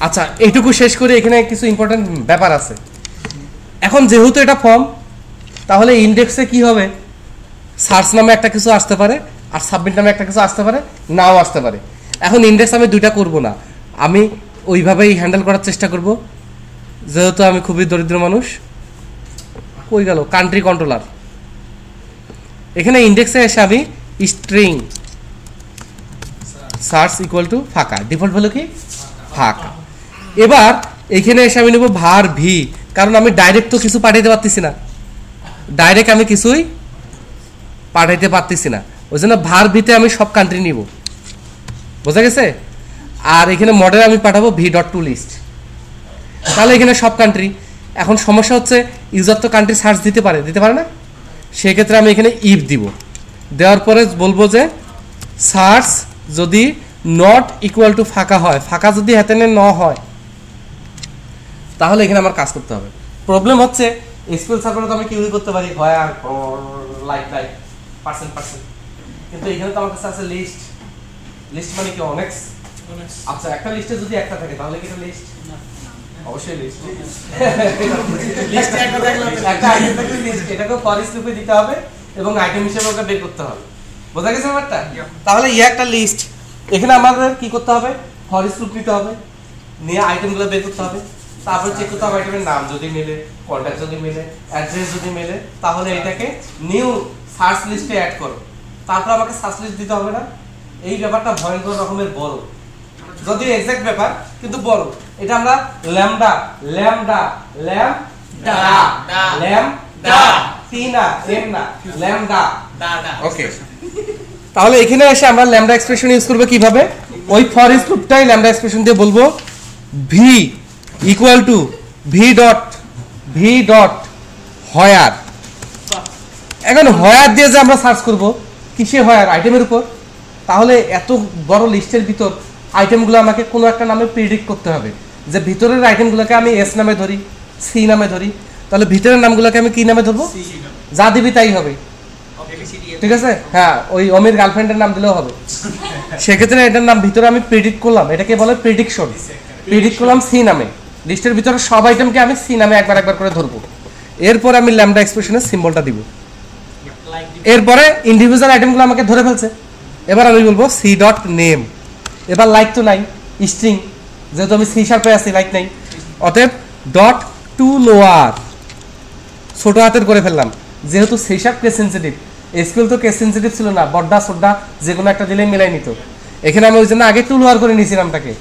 Speaker 1: আচ্ছা এইটুকু শেষ করে এখানে কিছু ইম্পর্টেন্ট ব্যাপার আছে। এখন যেহেতু এটা ফর্ম, তাহলে ইন্ডেক্সে কি হবে, সার্চ নামে একটা কিছু আসতে পারে আর সাবমিট নামে একটা কিছু আসতে পারে, নাও আসতে পারে। এখন ইন্ডেক্স আমি দুইটা করব না, আমি ওইভাবেই হ্যান্ডেল করার চেষ্টা করব, যেহেতু আমি খুবই দরিদ্র মানুষ। কই গেল কান্ট্রি কন্ট্রোলার, এখানে ইন্ডেক্সে এসে আমি স্ট্রিং সার্চ ইকুয়াল টু ফাঁকা, ডিফল্ট ভ্যালু কি ফাঁকা। এবার এখানে এসে আমি নেব var v, কারণ আমি ডাইরেক্ট তো কিছু পাঠাইতে পারতেছি না, ডাইরেক্ট আমি কিছুই পাঠাইতে পারতেছি না, ওই জন্য var v তে আমি সব কান্ট্রি নিব, বোঝা গেছে। আর এখানে মডেল আমি পাঠাবো v.toList, তাহলে এখানে সব কান্ট্রি। এখন সমস্যা হচ্ছে ইউজার তো কান্ট্রি সার্চ দিতে পারে না, সেক্ষেত্রে আমি এখানে ইফ দিব, দেওয়ার পরে বলবো যে সার্চ যদি নট ইকুয়াল টু ফাঁকা হয়, ফাঁকা যদি হাতে ন হয়, তাহলে এখানে আমার কাজ করতে হবে। প্রবলেম হচ্ছে এসকিউএল সার্ভারে তো আমি কিউরি করতে পারি হোয়ার লাইক পার্সেন্ট, কিন্তু এখানে তো আমার কাছে আছে লিস্ট। লিস্ট মানে কি অনেক। আচ্ছা একটা লিস্টে যদি একটা থাকে তাহলে কি এটা লিস্ট? অবশ্যই লিস্ট। লিস্টে একটা থাকলে একটা আইটেম থাকলে লিস্ট, এটাকে ফর ইচ লুপে দিতে হবে এবং আইটেম হিসেবে ওকে বের করতে হবে, বোঝা গেছে ব্যাপারটা? তাহলে এই একটা লিস্ট, এখানে আমাদের কি করতে হবে, ফর ইচ লুপ নিতে হবে, নিয়ে আইটেমগুলো বের করতে হবে, তারপর চেক করতে হবে আইটেমের নাম যদি মেলে, কন্ট্যাক্ট যদি মেলে, অ্যাড্রেস যদি মেলে, তাহলে এটাকে নিউ সার্চ লিস্টে অ্যাড করো। তারপর আমাকে সার্চ লিস্ট দিতে হবে না। এই ব্যাপারটা ভয়ঙ্কর রকমের বড়, যদিও এক্সাক্ট ব্যাপার কিন্তু বড়। এটা আমরা ল্যামডা ল্যামডা ল্যামডা ল্যামডা তিনা এম না ল্যামডা ওকে। তাহলে এখানে এসে আমরা ল্যামডা এক্সপ্রেশন ইউজ করব কিভাবে, ওই ফর ইচ লুপটাই ল্যামডা এক্সপ্রেশন দিয়ে বলবো v equal to v dot where. এখন হোয়ার দিয়ে যে আমরা সার্চ করব, কিসে হোয়ার, আইটেমের উপর। তাহলে এত বড় লিস্টের ভিতর আইটেমগুলো আমাকে কোনো একটা নামে প্রিডিক্ট করতে হবে, যে ভিতরের আইটেমগুলোকে আমি এস নামে ধরি, সি নামে ধরি, তাহলে ভিতরের নামগুলোকে আমি কি নামে ধরবো, যা দিবি তাই হবে, ঠিক আছে? হ্যাঁ, ওই অমির গার্লফ্রেন্ডের নাম দিলেও হবে। সেক্ষেত্রে এটার নাম ভিতরে আমি প্রিডিক্ট করলাম, এটাকে বলে প্রিডিকশন। প্রিডিক্ট করলাম সি নামে, লিস্টের ভিতরে সব আইটেমকে আমি সি নামে একবার করে ধরবো। এরপর আমি ল্যামডা এক্সপ্রেশনের সিম্বলটা দিব। এরপরে ইন্ডিভিজুয়াল আইটেমগুলো আমাকে ধরে ফেলছে, এবার আমি বলবো সি ডট নেম। এবার লাইক তো নাই, স্ট্রিং, যেহেতু আমি সি শার্পে আছি লাইক নাই, অতএব ডট টু লোয়ার, ছোট হাতের করে ফেললাম, যেহেতু C sharp case sensitive, SQL তো কেস সেন্সিটিভ ছিল না, বড্ডা সোড্ডা যে কোনো একটা দিলেই মিলাই নিত। এখানে আমি ওই জন্য আগে টু লোয়ার করে নিয়েছি নামটাকে।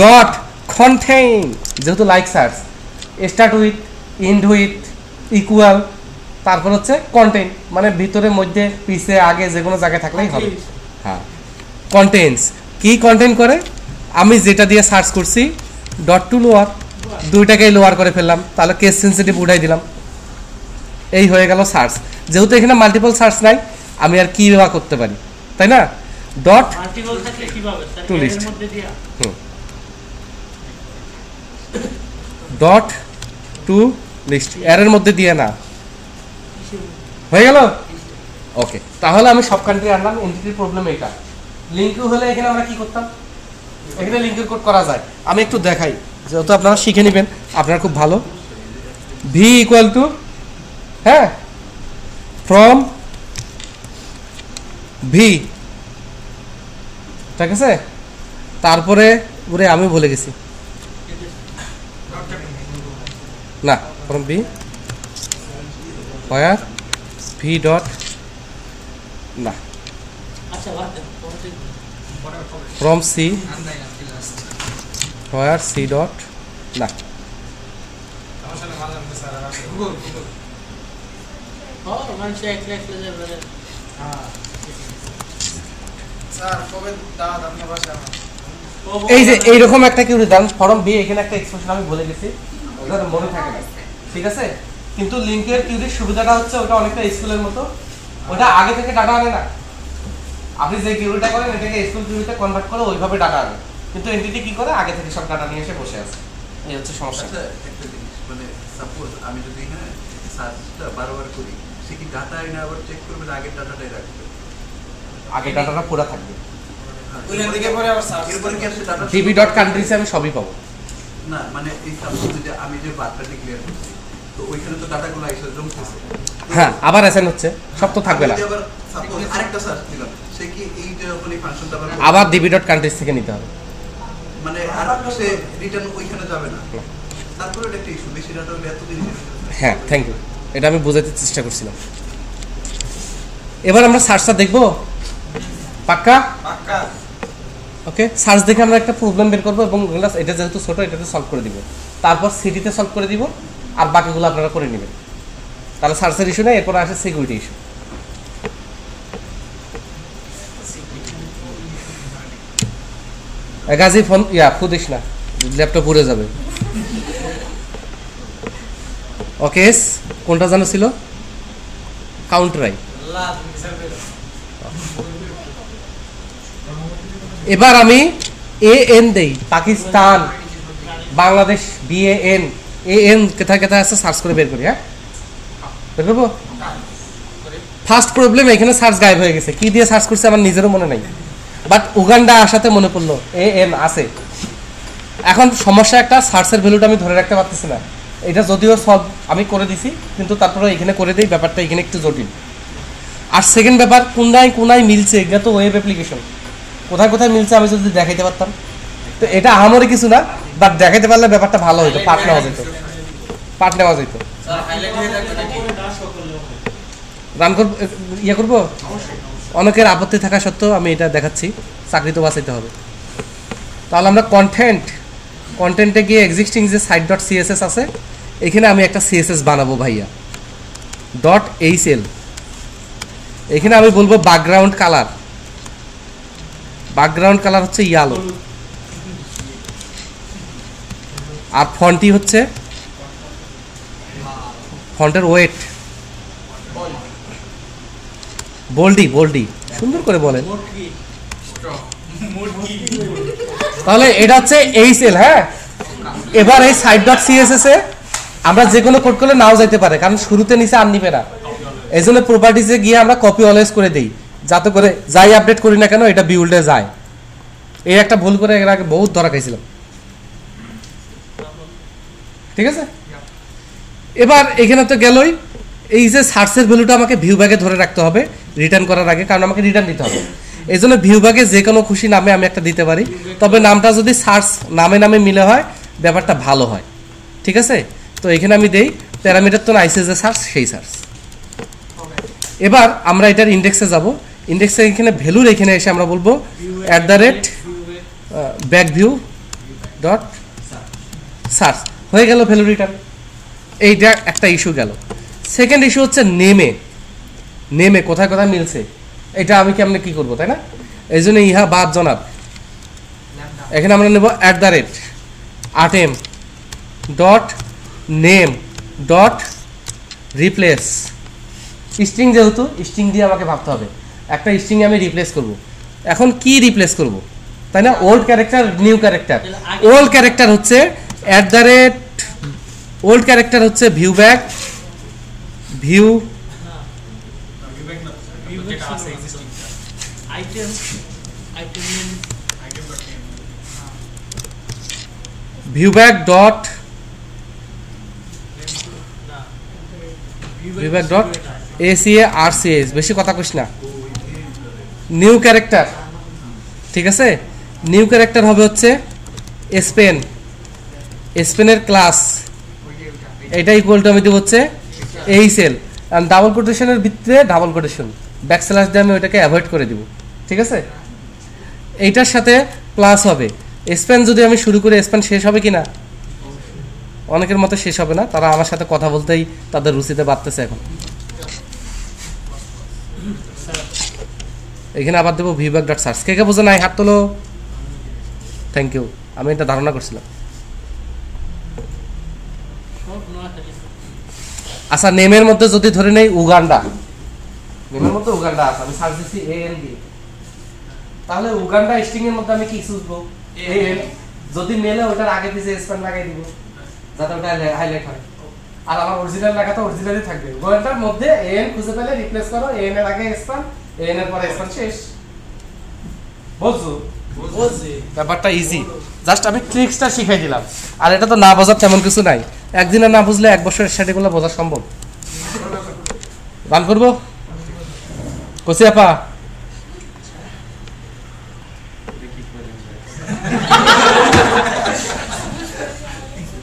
Speaker 1: ডট কন্টেইন, যেহেতু like search, start with, end with, equal, তারপর হচ্ছে কন্টেইন, মানে ভিতরে মধ্যে পিছে আগে যে কোনো জায়গায় থাকলেই হবে। হ্যাঁ, কন্টেইনস কি কন্টেইন করে, আমি যেটা দিয়ে সার্চ করছি ডট টু লোয়ার, দুইটাকেই লোয়ার করে ফেললাম, তাহলে কেস সেন্সিটিভ উঠাই দিলাম। এই হয়ে গেল সার্চ। যেহেতু এখানে মাল্টিপল সার্চ নাই, আমি আর কি ব্যবহার করতে পারি, তাই না? Dot to list, dot to list, এর মধ্যে দিয়ে না, হয়ে গেল। ওকে, তাহলে আমি সব কান্ট্রি আনলাম। এন্টিটির প্রবলেম এটা। লিঙ্ক হলে এখানে আমরা কি করতাম, এখানে লিঙ্কের কোড করা যায়। আমি একটু দেখাই, যেহেতু আপনারা শিখে নেবেন, আপনারা খুব ভালো। ভি ইকুয়াল টু, হ্যাঁ, ফ্রম ভি, ঠিক আছে? তারপরে ওরে আমি ভুলে গেছি, না, from v where v dot, না, from c where c dot, না,
Speaker 2: স্যার কবে দাওয়াত আপনার বাসায়?
Speaker 1: এই যে এইরকম একটা কিউরি দেন ফর্ম বি, এখানে একটা এক্সপ্রেশন আমি বলে গেছি, ওটা মনে থাকে না, ঠিক আছে? কিন্তু লিঙ্কের কিউরির সুবিধাটা হচ্ছে ওটা অনেকটা স্কুলের মতো, ওটা আগে থেকে ডাটা আনে না। আপনি যে কিউরিটা করেন এটাকে স্কুল কিউরিতে কনভার্ট করে ওইভাবে ডাটা আনে, কিন্তু এন্টিটি কি করে আগে থেকে সব ডাটা নিয়ে এসে বসে আছে। এই হচ্ছে সমস্যা।
Speaker 5: আচ্ছা, একটা জিনিস, মানে সাপোজ আমি যদি হ্যাঁ সার্চটা বারবার করি, সে কি ডাটা এনে আবার চেক করবে না আগের ডাটাটাই রাখবে?
Speaker 1: আগে ডাটাটা পুরো থাকবে।
Speaker 2: ওইখান থেকে পরে আবার সার্চ
Speaker 5: এরপরে কি আসলে ডাটা
Speaker 1: db.countries আমি সবই পাবো।
Speaker 5: না, মানে এই সাপোজ যে আমি যে বারটা ডিক্লেয়ার করছি, তো ওইখানে তো ডাটাগুলো এসে জমতেছে।
Speaker 1: হ্যাঁ, আবার অ্যাসাইন হচ্ছে, সব তো থাকবে না।
Speaker 5: আমি যদি আবার সাপোজ আরেকটা সার্চ দিলাম, সে কি এই যে যখন এই ফাংশনটা
Speaker 1: আবার db.countries থেকে নিতে হবে।
Speaker 5: মানে আর সে রিটার্ন ওইখানে যাবে না। তারপরে এটা একটা ইস্যু, বেশি ডাটা হলে এত জিনিস।
Speaker 1: হ্যাঁ, থ্যাংক ইউ, এটা আমি বোঝাতে চেষ্টা করছিলাম। এবার আমরা সার্চটা দেখবো, পাক্কা?
Speaker 2: পাক্কা।
Speaker 1: ওকে, সার্চ দেখে আমরা একটা প্রবলেম বের করবো এবং এটা যেহেতু ছোট এটাতে সলভ করে দিব, তারপর সিটিতে সলভ করে দিব, আর বাকিগুলো আপনারা করে নেবেন। তাহলে সার্চের ইস্যু নেই, এরপর আসে সিকিউরিটি ইস্যু। গাজী ফোন ফুদিস না, ল্যাপটপ পুড়ে যাবে। ওকে, কোনটা জানো ছিল? কাউন্টারাই। এবার আমি AN দেই, পাকিস্তান, বাংলাদেশ, BAN, AN কোথায় কোথায় আছে সার্চ করে বের করি। হ্যাঁ, বের করবো। ফার্স্ট প্রবলেম, এখানে সার্চ গায়েব হয়ে গেছে, কি দিয়ে সার্চ করছে আমার নিজেরও মনে নাই, বাট উগান্ডা আসাতে মনে পড়লো AN আছে। এখন সমস্যা একটা, সার্চের ভ্যালুটা আমি ধরে রাখতে পারতেছি না। এটা যদিও সলভ আমি করে দিছি, কিন্তু তারপরে এখানে করে দিই, ব্যাপারটা এখানে একটু জটিল। আর সেকেন্ড ব্যাপার, কোনায় কোনায় মিলছে, এটা তো ওয়েব অ্যাপ্লিকেশন, কোথায় কোথায় মিলছে আমি যদি দেখাইতে পারতাম, তো এটা আমারই কিছু না, বাট দেখাইতে পারলে ব্যাপারটা ভালো হতো, পার্ট নেওয়া যেত, পার্ট নেওয়া যেত। রান করবো, ইয়ে করবো, অনেকের আপত্তি থাকা সত্ত্বেও আমি এটা দেখাচ্ছি, চাকরি তো বাঁচাইতে হবে। তাহলে আমরা কন্টেন্টে গিয়ে এক্সিস্টিং যে site.css আছে, এখানে আমি একটা CSS বানাবো ভাইয়া, .hl। এখানে আমি বলবো ব্যাকগ্রাউন্ড কালার হচ্ছে ইয়েলো, আর ফন্টই হচ্ছে ফন্টের ওয়েট বোল্ডি, সুন্দর করে বলেন। তাহলে এটা হচ্ছে HL। হ্যাঁ, এবার এই site.css এ আমরা যে কোনো কোড করলে নাও যাইতে পারে, কারণ শুরুতে নিচে আর নিবে না। এই জন্য প্রপার্টিসে গিয়ে আমরা কপি অলওয়েজ করে দিই, যাতে করে যাই আপডেট করি না কেন এটা বিউল্ডে যায়। এই একটা ভুল করে এর আগে বহুত ধরা খাইছিলাম, ঠিক আছে? এবার এখানে তো গেলই, এই যে সার্চের ভ্যালুটা আমাকে ভিউ ব্যাগে ধরে রাখতে হবে রিটার্ন করার আগে, কারণ আমাকে রিটার্ন দিতে হবে। এই জন্য ভিউ ব্যাগে যে কোনো খুশি নামে আমি একটা দিতে পারি, তবে নামটা যদি সার্চ নামে মিলে হয় ব্যাপারটা ভালো হয়, ঠিক আছে? তো এখানে আমি দেই প্যারামিটার তো আইসে যে সার্চ, সেই সার্চ। এবার আমরা এটার ইন্ডেক্সে যাব, ইন্ডেক্সে এখানে ভ্যালুর এখানে এসে আমরা বলবো @backview.search, হয়ে গেল ভ্যালু রিটার্ন। এইটা একটা ইস্যু গেল। সেকেন্ড ইস্যু হচ্ছে নেমে কোথায় কোথায় মিলছে, এটা আমি কেমনে কি করবো, তাই না? এই জন্য ইহা বাদ জনাব, এখানে আমরা নেব @atem.name.replace, স্ট্রিং, যেহেতু স্ট্রিং দিয়ে আমাকে ভাবতে হবে, একটা স্ট্রিং আমি রিপ্লেস করব। এখন কি রিপ্লেস করব, তাই না? Old character, new character. Old character হচ্ছে viewback viewback.acars, বেশি কথা কইস না। নিউ ক্যারেক্টার, ঠিক আছে? নিউ ক্যারেক্টার হবে হচ্ছে স্পেনের ক্লাস, এটা ইকুয়াল টু আমি দেব হচ্ছে HL, আর ডাবল কোটেশনের ভিতরে ডাবল কোটেশন, ব্যাকস্ল্যাশ দিয়ে আমি ওইটাকে অ্যাভয়েড করে দিব, ঠিক আছে? এইটার সাথে প্লাস হবে স্পেন। যদি আমি শুরু করে স্পেন শেষ হবে কিনা? অনেকের মতো শেষ হবে না, তারা আমার সাথে কথা বলতেই তাদের রুচিতে বাড়তেছে এখন। এখানে আবার দেবো viewback.search। কে বোঝে নাই হাত তোলো। থ্যাংক ইউ, আমি এটা ধারণা করছিলাম।
Speaker 4: সব নোয়াখালী।
Speaker 1: আচ্ছা, নেমের মধ্যে যদি ধরে নেই উগান্ডা, নেমের মধ্যে উগান্ডা আছে, আমি সার্চ দিচ্ছি AN দিয়ে, তাহলে উগান্ডা স্ট্রিং এর মধ্যে আমি কি খুঁজবো? AN। যদি মেলে ওটার আগে পিছে স্পেন লাগাই দিব যাতে ওটা হাইলাইট হয়, আর আমার অরিজিনাল লেখা তো অরিজিনালি থাকবে। উগান্ডার মধ্যে AN খুঁজে পেলে রিপ্লেস করো, AN এর আগে স্পেন, AN এর পরে স্পেন, শেষ। বুঝছো?
Speaker 2: বুঝছি।
Speaker 1: ব্যাপারটা ইজি, জাস্ট আমি ট্রিক্সটা শিখাই দিলাম। আর এটা তো না বোঝার তেমন কিছু নাই, একদিনে না বুঝলে এক বছরের সেটিগুলো বোঝা সম্ভব। গান করবো কচি আপা?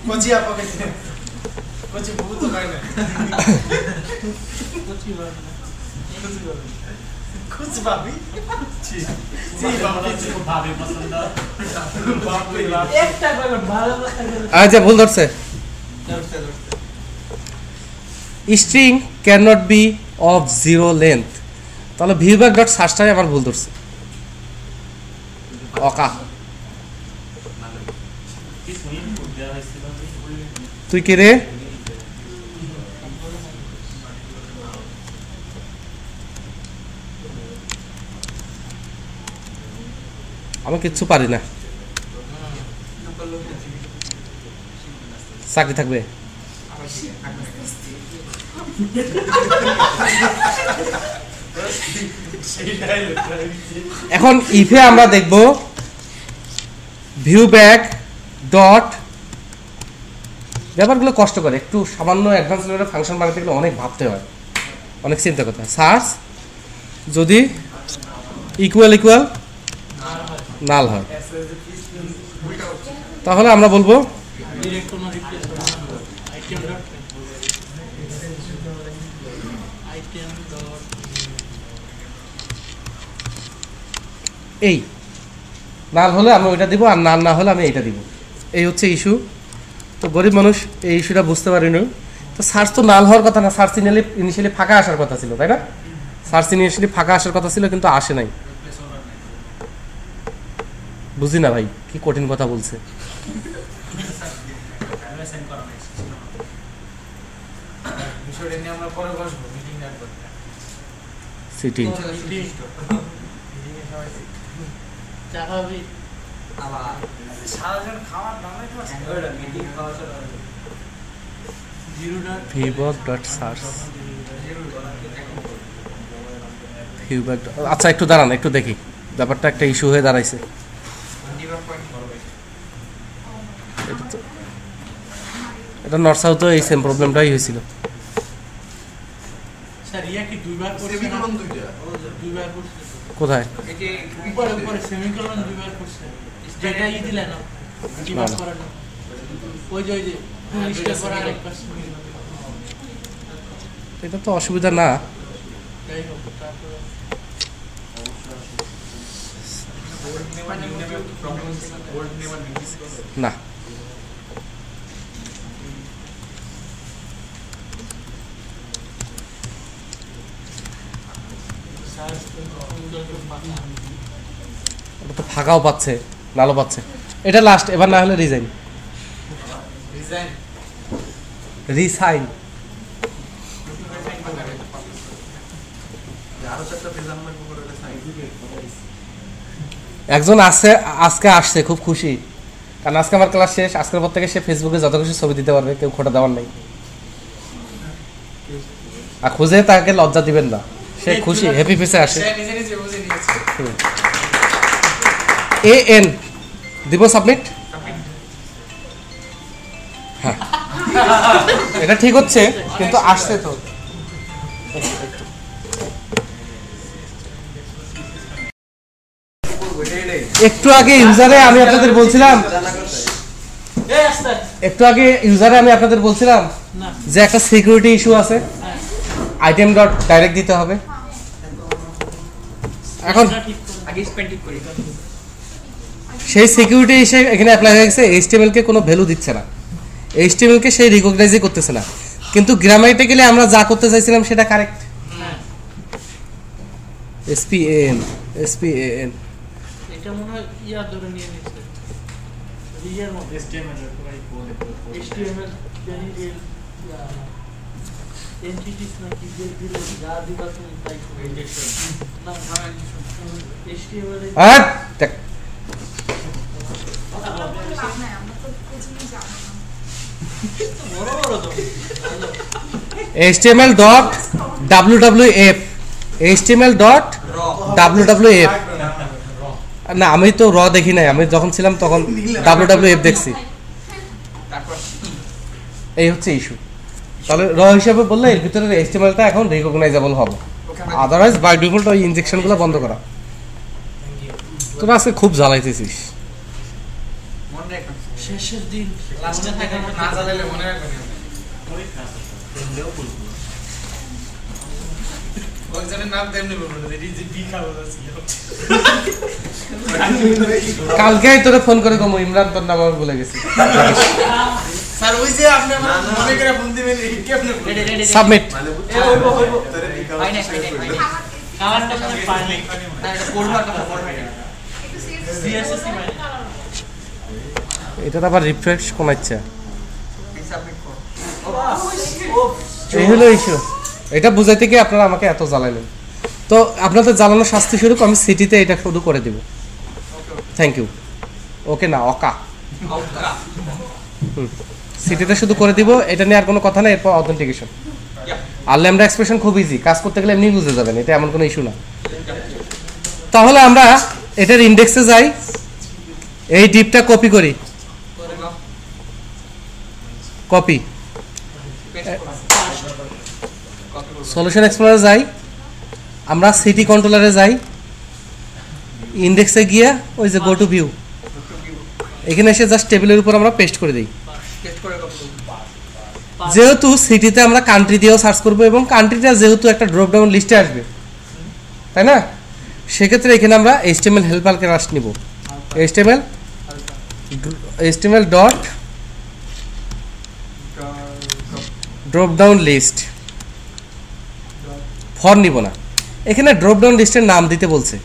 Speaker 2: কোচি আপা কইছে। কোচি বহু তো কয় না।
Speaker 4: কোচি বাবু।
Speaker 2: কোচি ভাবি। জি বাবা খুব ভাবে পছন্দ। বাপরে বাপ।
Speaker 4: একটা করে ভালো কথা বলে।
Speaker 1: আচ্ছা, ভুল ধরছে। String can not be of zero length, তাহলে ভিউব্যাক ডট সার্চটাই আমার ভুল ধরছে। অকা তুই কে রে? আমি কিচ্ছু পারি না, চাকরি থাকবে। এখন ইফে আমরা দেখব ভিউ ব্যাক ডট, ব্যাপারগুলো কষ্ট করে, একটু সামান্য অ্যাডভান্স লেভেলের ফাংশন বানাতে গেলে অনেক ভাবতে হয়, অনেক চিন্তা করতে হয়। সার্চ যদি ইকুয়াল ইকুয়াল নাল হয় তাহলে আমরা বলবো
Speaker 4: ডিরেক্ট কোনো রিপ্লেস আইটেম ডট
Speaker 1: এই নাল হলে আমি ওইটা দিব, আর নাল না হলে আমি এইটা দিব। এই হচ্ছে ইস্যু। তো গরিব মানুষ এই ইস্যুটা বুঝতে পারিনি। তো সার্চ তো নাল হওয়ার কথা না, সার্চ ইনিশিয়ালি ফাঁকা আসার কথা ছিল, তাই না? সার্চ ইনিশিয়ালি ফাঁকা আসার কথা ছিল, কিন্তু আসে নাই। বুঝি না ভাই, কি কঠিন কথা বলছে।
Speaker 2: বিষয়টা নিয়ে আমরা পরে বসবো, মিটিং রাখবো।
Speaker 1: সিটিং
Speaker 4: চাকাবি
Speaker 2: আবার সারাজন খাওয়ার দামে তো আছে। ওইটা মিটিং খাওয়া চলে।
Speaker 4: Zero dot
Speaker 1: ViewBag dot search, ViewBag. আচ্ছা একটু দাঁড়ান, একটু দেখি, ব্যাপারটা একটা ইস্যু হয়ে দাঁড়াইছে। এটা নর্থ সাউথে এই সেম প্রবলেমটাই হয়েছিল।
Speaker 4: স্যার ইয়া কি দুইবার করছে না?
Speaker 5: সেমিকোলন দুইটা।
Speaker 4: দুইবার করছে।
Speaker 1: কোথায়?
Speaker 4: উপরে উপরে সেমিকোলন দুইবার করছে। যেটা ই দিলে না ডিবাগ
Speaker 1: না।
Speaker 4: করে না। ওই যে পুলিশকে করা আরেক পাশে।
Speaker 1: এটা তো অসুবিধা না।
Speaker 4: যাই হোক তারপরে
Speaker 1: না,
Speaker 4: সার্চ
Speaker 1: ওটা তো ফাঁকাও পাচ্ছে, নালও পাচ্ছে। এটা লাস্ট, এবার না হলে রিজাইন,
Speaker 2: ডিজাইন
Speaker 1: রিসাইন।
Speaker 5: আরো চারটা পেজ আমরা করে সাইড
Speaker 1: একজন আছে আজকে আসছে, খুব খুশি, কারণ আজকে আমার ক্লাস শেষ। আজকের পর থেকে সে ফেসবুকে যত কিছু ছবি দিতে পারবে, কেউ খোটা দেওয়ার নেই। আর খুঁজে তাকে লজ্জা দিবেন না, সে খুশি, হ্যাপি ফেসে আসে।
Speaker 2: সে নিজে নিজে বুঝে নিয়েছে।
Speaker 1: AN দিব সাবমিট। হ্যাঁ, এটা ঠিক হচ্ছে, কিন্তু আসছে তো। একটু আগে ইউজারে আমি আপনাদের বলছিলাম,
Speaker 4: এই আস্তে
Speaker 1: একটু আগে ইউজারে আমি আপনাদের বলছিলাম
Speaker 4: না
Speaker 1: যে একটা সিকিউরিটি ইস্যু আছে, আইটেম ডট ডাইরেক্ট দিতে হবে। এখন
Speaker 4: ঠিক করে
Speaker 2: আগে স্পেন্ড ঠিক করি।
Speaker 1: সেই সিকিউরিটি এসে এখানে অ্যাপ্লাই হয়ে গেছে, HTML কে কোনো ভ্যালু দিচ্ছে না, HTML কে সেই রিকগনাইজই করতেছে না, কিন্তু গ্রামাটিক্যালি আমরা যা করতে চাইছিলাম সেটা কারেক্ট।
Speaker 4: হ্যাঁ
Speaker 1: SPAN
Speaker 4: এটা মনে হয় ইয়া ধরে নিয়ে নিচ্ছে ইয়ের মধ্যে HTML জানি এন্টিটিস নাকি যেগুলো যা দিবা তুমি তাই করবে ইন্ডেক্স না HTML এ
Speaker 1: আর দেখ
Speaker 4: বড় বড় তো
Speaker 1: HTML.wwf HTML.wwf না আমি তো র দেখি নাই, আমি যখন ছিলাম তখন wwf দেখছি। এই হচ্ছে ইস্যু। তাহলে র হিসাবে বললে এর ভিতরে HTML-টা এখন রিকগনাইজেবল হবে, আদারওয়াইজ বাই ডিফল্ট ওই ইনজেকশনগুলো বন্ধ করা। তোরা আজকে খুব জ্বালাইতেছিস।
Speaker 2: মনে রাখবেন
Speaker 4: শেষের দিন
Speaker 2: লাস্টে থাকে না জ্বালাইলে মনে রাখবেন ওইজনের নাম তেমনি বলবো না যে বি খাওয়া ছিল
Speaker 1: কালকেই তোরে ফোন করে কম ইমরান তোর নাম আমি ভুলে গেছি।
Speaker 2: স্যার ওই যে আপনি আমার মনে করে ফোন দিবেন কি আপনি
Speaker 1: সাবমিট।
Speaker 4: কালারটা মানে পাইনি
Speaker 2: না এটা কোডটা ফরম্যাট
Speaker 4: CSS মানে
Speaker 1: এটা আবার রিফ্রেশ কোন ইচ্ছা
Speaker 2: সাবমিট করো
Speaker 1: এই হলো ইস্যু। এটা বুঝাইতে গিয়ে আপনারা আমাকে এত জ্বালাইলেন, তো আপনাদের জ্বালানোর শাস্তি স্বরূপ আমি সিটিতে এটা শুরু করে দেব। Thank you. ওকে না অকা সিটিতে শুধু করে দিব, এটা নিয়ে আর কোনো কথা না। এরপর অথেন্টিকেশন আর ল্যামডা এক্সপ্রেশন খুব ইজি, কাজ করতে গেলে এমনি বুঝে যাবেন, এটা এমন কোনো ইস্যু না। তাহলে আমরা এটার ইন্ডেক্সে যাই, এই ডিপটা কপি করি, কপি সলিউশন এক্সপ্লোরারে যাই, আমরা সিটি কন্ট্রোলারে যাই, ইন্ডেক্সে গিয়ে ওই যে গো টু ভিউ এখানে এসে জাস্ট টেবিলের উপর আমরা পেস্ট করে দিই।
Speaker 2: টেস্ট করে কপি
Speaker 1: যেহেতু সিটিতে আমরা কান্ট্রি দিয়েও সার্চ করবো এবং কান্ট্রিটা যেহেতু একটা ড্রপ ডাউন লিস্টে আসবে, তাই না, সেক্ষেত্রে এখানে আমরা HTML হেল্পার ক্লাস নিব। HTML dot drop down list, for নিব না, এখানে ড্রপ ডাউন লিস্টের নাম দিতে বলছে,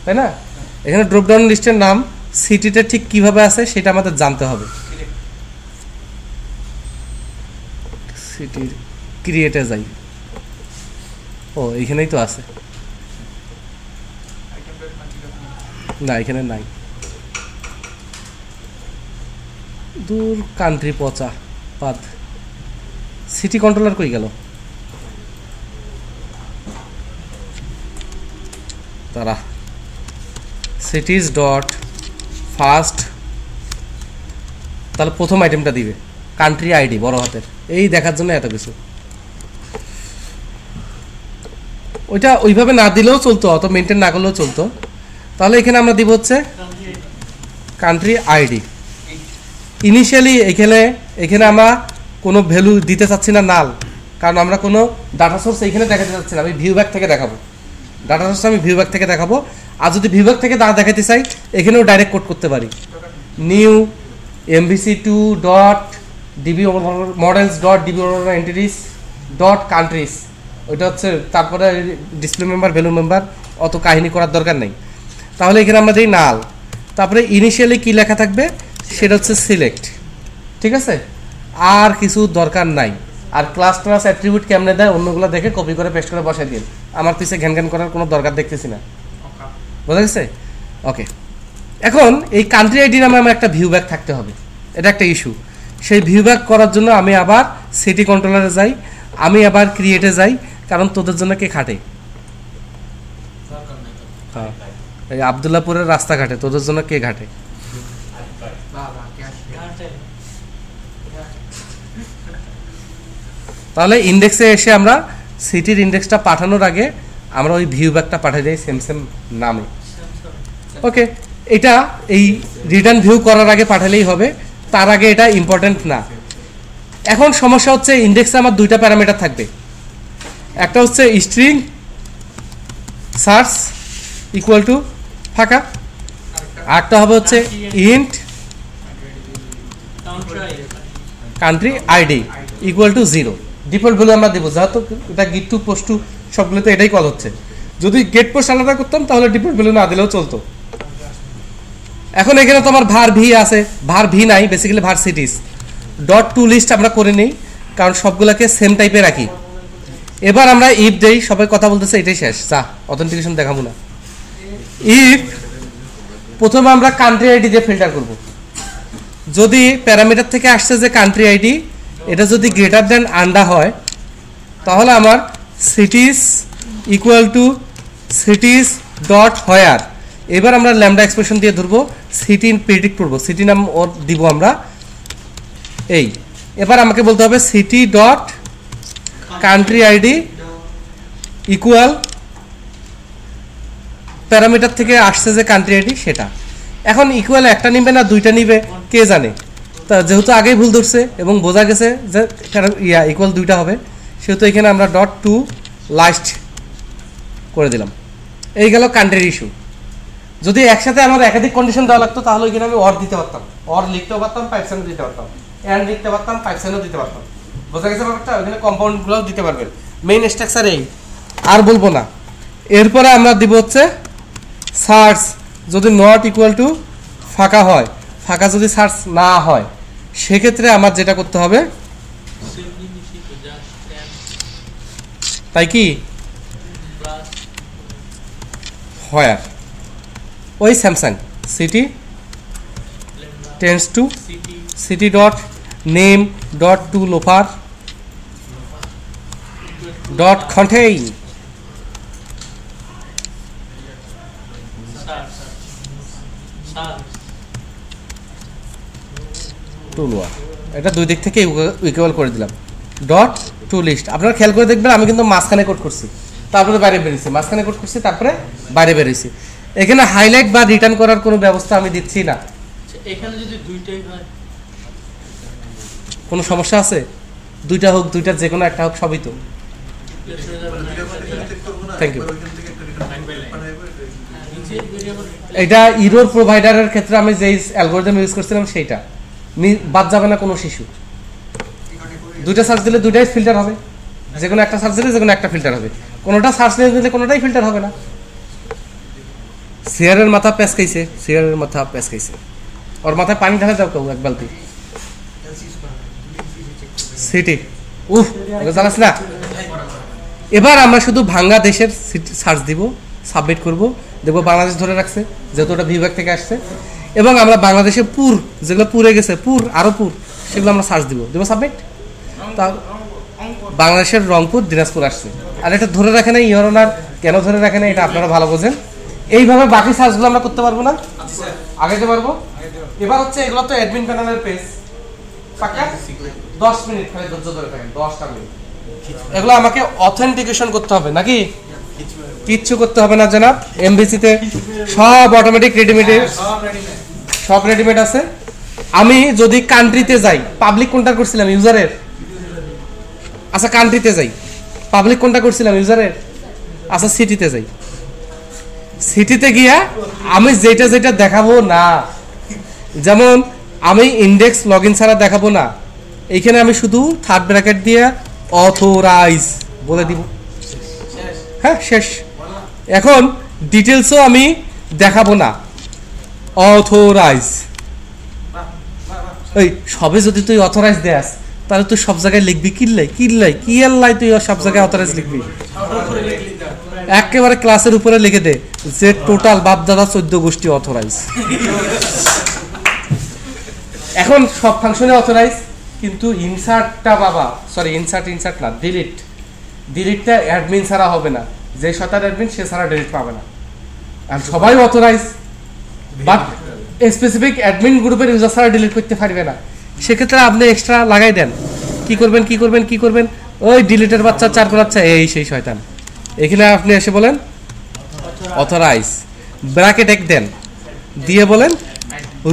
Speaker 1: তাই না। এখানে ড্রপ ডাউন লিস্টের নাম সিটিটা ঠিক কিভাবে আছে সেটা আমাদের জানতে হবে। সিটির ক্রিয়েটে যাই, ও এখানেই তো আছে, না এখানে নাই, দূর কান্ট্রি পচা পাদ। সিটি কন্ট্রোলার কই গেল তারা? সিটিজ ডট ফার্স্ট, তাহলে প্রথম আইটেমটা দিবে কান্ট্রি আইডি বড় হাতের, এই দেখার জন্য এত কিছু। ওইটা ওইভাবে না দিলেও চলতো, অত মেনটেন না করলেও চলতো। তাহলে এখানে আমরা দিব হচ্ছে কান্ট্রি আইডি। ইনিশিয়ালি এখানে আমরা কোনো ভ্যালু দিতে চাচ্ছি না নাল, কারণ আমরা কোনো ডাটা সোর্স এখানে দেখাতে চাচ্ছি না, আমি ভিউ ব্যাক থেকে দেখাবো, ডাটা সোর্স আমি ভিউ ব্যাক থেকে দেখাবো। আর যদি ভিউ ব্যাক থেকে না দেখাতে চাই এখানেও ডাইরেক্ট কোড করতে পারি, new MVC2 dot DB models dot DB entities dot countries, ওইটা হচ্ছে তারপরে ডিসপ্লে মেম্বার ভ্যালু মেম্বার, অত কাহিনী করার দরকার নেই। তাহলে এখানে আমরা দিই নাল, তারপরে ইনিশিয়ালি কি লেখা থাকবে সেটা হচ্ছে সিলেক্ট, ঠিক আছে, আর কিছু দরকার নাই। আর ক্লাস অ্যাট্রিবিউট কেমনে দেয় অন্যগুলো দেখে কপি করে পেস্ট করে বসাই দিন, আমার পিছে ঘ্যান ঘ্যান করার কোনো দরকার দেখতেছি না, বোঝা গেছে? ওকে, এখন এই কান্ট্রি আইডি নামে আমার একটা ভিউ ব্যাক থাকতে হবে, এটা একটা ইস্যু। সেই ভিউ ব্যাক করার জন্য আমি আবার সিটি কন্ট্রোলারে যাই, আমি আবার ক্রিয়েটে যাই, কারণ তোদের জন্য কে খাটে? হ্যাঁ, এই আবদুল্লাপুরের রাস্তাঘাটে তোদের জন্য কে ঘাটে? তাহলে ইন্ডেক্সে এসে আমরা সিটির ইন্ডেক্সটা পাঠানোর আগে আমরা ওই ভিউ ব্যাকটা পাঠিয়ে দিই সেম নামে। ওকে, এটা এই রিটার্ন ভিউ করার আগে পাঠালেই হবে, তার আগে এটা ইম্পর্টেন্ট না। এখন সমস্যা হচ্ছে ইন্ডেক্সে আমার দুইটা প্যারামিটার থাকবে, একটা হচ্ছে স্ট্রিং সার্চ ইকুয়াল টু ফাঁকা, আরেকটা হবে হচ্ছে int country ID equal to 0। Default value আমরা দেবো, যেহেতু এটা গেট টু পোস্ট টু সবগুলোতে এটাই কল হচ্ছে। যদি গেট পোস্ট আলাদা করতাম তাহলে ডিফল্ট ভ্যালু না দিলেও চলতো। এখন এখানে তো আমার var v আছে, var v নাই, basically var cities dot to list আমরা করে নেই, কারণ সবগুলোকে সেম টাইপে রাখি। এবার আমরা ইফ দেই, সবাই কথা বলতেছে এটাই শেষ, যা অথেন্টিকেশন দেখাবো না। ইফ প্রথমে আমরা কান্ট্রি আইডি দিয়ে ফিল্টার করব। যদি প্যারামিটার থেকে আসছে যে কান্ট্রি আইডি, এটা যদি গ্রেটার দেন আন্ডা হয়, তাহলে আমার cities equal to cities dot where. এবার আমরা ল্যামডা এক্সপ্রেশন দিয়ে ধরবো, সিটি প্রেডিক্ট করবো, সিটি নাম ওর দিব আমরা এই। এবার আমাকে বলতে হবে city dot country ID equal parameter থেকে আসছে যে কান্ট্রি আইডি সেটা। এখন ইকুয়াল একটা নিবে না দুইটা নিবে কে জানে, তা যেহেতু আগেই ভুল ধরছে এবং বোঝা গেছে যে ইকুয়াল দুইটা হবে, সেহেতু এখানে আমরা ডট টু লাস্ট করে দিলাম। এই গেল কান্ট্রির ইস্যু। যদি একসাথে আমার একাধিক কন্ডিশন দেওয়া লাগতো তাহলে ওইখানে আমি অর দিতে পারতাম, অর লিখতেও পারতাম, পাইপসাইনও দিতে পারতাম, অ্যান্ড লিখতে পারতাম, পাইপসাইনও দিতে পারতাম। বোঝা গেছে ব্যাপারটা? ওইখানে কম্পাউন্ডগুলোও দিতে পারবেন। মেইন স্ট্রাকচার এই, আর বলবো না। এরপরে আমরা দিব হচ্ছে সার্চ, যদি নট ইকুয়াল টু ফাঁকা হয়, ফাঁকা যদি সার্চ না হয়, সেক্ষেত্রে আমার যেটা করতে হবে, তাই কি হোয়ার ওই Samsung city tense to city dot name dot to লোফার ডট কন্টেইন টু লোয়ার। এটা দুই দিক থেকে ইকুয়াল করে দিলাম, ডট টু লিস্ট। আপনারা খেয়াল করে দেখবেন আমি কিন্তু মাঝখানে কোড করছি, তারপরে বাইরে বেরিয়েছি, মাঝখানে কোড করছি তারপরে বাইরে বেরিয়েছি। এখানে হাইলাইট বা রিটার্ন করার কোনো ব্যবস্থা আমি দিচ্ছি না।
Speaker 4: এখানে যদি দুইটাই হয়
Speaker 1: কোনো সমস্যা আছে? দুইটা হোক, দুইটার যে কোনো একটা হোক, সবই তো। Thank you. এটা ইরোর প্রোভাইডারের ক্ষেত্রে আমি যেই অ্যালগরিদম ইউজ করছিলাম সেইটা বাদ যাবে না কোনো শিশু। দুইটা সার্চ দিলে দুইটাই ফিল্টার হবে, যে কোনো একটা সার্চ দিলে যে কোনো একটা ফিল্টার হবে, কোনোটা সার্চ দিলে কোনোটাই ফিল্টার হবে না। সিয়ারের মাথা প্যাঁচ খাইছে, সিয়ারের মাথা প্যাঁচ খাইছে, ওর মাথায় পানি ঢালে দাও কেউ এক বালতি। সিটি উহ জানাস না। এবার আমরা শুধু ভাঙ্গা দেশের সার্চ দিব, সাবমিট করব, দেখবো বাংলাদেশ ধরে রাখছে যেহেতু ওটা বিভাগ থেকে আসছে, এবং আমরা বাংলাদেশে পুর যেগুলো পুরে গেছে, পুর আরো পুর, সেগুলো আমরা সার্চ দিব, দেবো সাবমিট। তা বাংলাদেশের রংপুর দিনাজপুর আসছে, আর এটা ধরে রাখে নাই ইওর অনার, কেন ধরে রাখে নাই এটা আপনারা ভালো বোঝেন। এইভাবে বাকি সার্চগুলো আমরা করতে পারবো না, আগাইতে পারবো। এবার হচ্ছে এগুলো তো অ্যাডমিন প্যানেলের পেজ, পাকা 10 মিনিট খালি ধৈর্য ধরে থাকেন, 10টা মিনিট। এগুলো আমাকে অথেন্টিকেশন করতে হবে নাকি? কিচ্ছু করতে হবে না জানাব, এমবিসিতে সব অটোমেটিক রেডিমেড, সব রেডিমেড আছে। আমি যদি কান্ট্রিতে যাই, পাবলিক কোনটা করছিলাম ইউজারের, আচ্ছা কান্ট্রিতে যাই, পাবলিক কোনটা করছিলাম ইউজারের, আচ্ছা সিটিতে যাই। সিটিতে গিয়া আমি যেটা যেটা দেখাবো না, যেমন আমি ইন্ডেক্স লগইন ছাড়া দেখাবো না, এইখানে আমি শুধু থার্ড ব্র্যাকেট দিয়ে অথরাইজ বলে দিব, হ্যাঁ শেষ। এখন ডিটেলসও আমি দেখাবো না, অথরাইজ। ওই সবে যদি তুই অথরাইজ দেয়াস তাহলে তুই সব জায়গায় লিখবি কিল্লাই কিল্লাই কি আল্লাই, তুই সব জায়গায় অথরাইজ লিখবি। একেবারে ক্লাসের উপরে লিখে দে যে টোটাল বাপ দাদা 14 গোষ্ঠী অথরাইজ। এখন সব ফাংশনে অথরাইজ, কিন্তু ইনসার্টটা বাবা, সরি ইনসার্ট না, ডিলিটটা অ্যাডমিন ছাড়া হবে না, যে শতার অ্যাডমিন সে ছাড়া ডিলিট পাবে না। আর সবাই অথরাইজ, বাট স্পেসিফিক অ্যাডমিন গ্রুপের ইউজার ছাড়া ডিলিট করতে পারবে না। সেক্ষেত্রে আপনি এক্সট্রা লাগাই দেন, কি করবেন, ওই ডিলিটের বাচ্চা 4 করাচ্ছে এই সেই শয়তান। এখানে আপনি এসে বলেন অথরাইজ, ব্র্যাকেট এক দেন, দিয়ে বলেন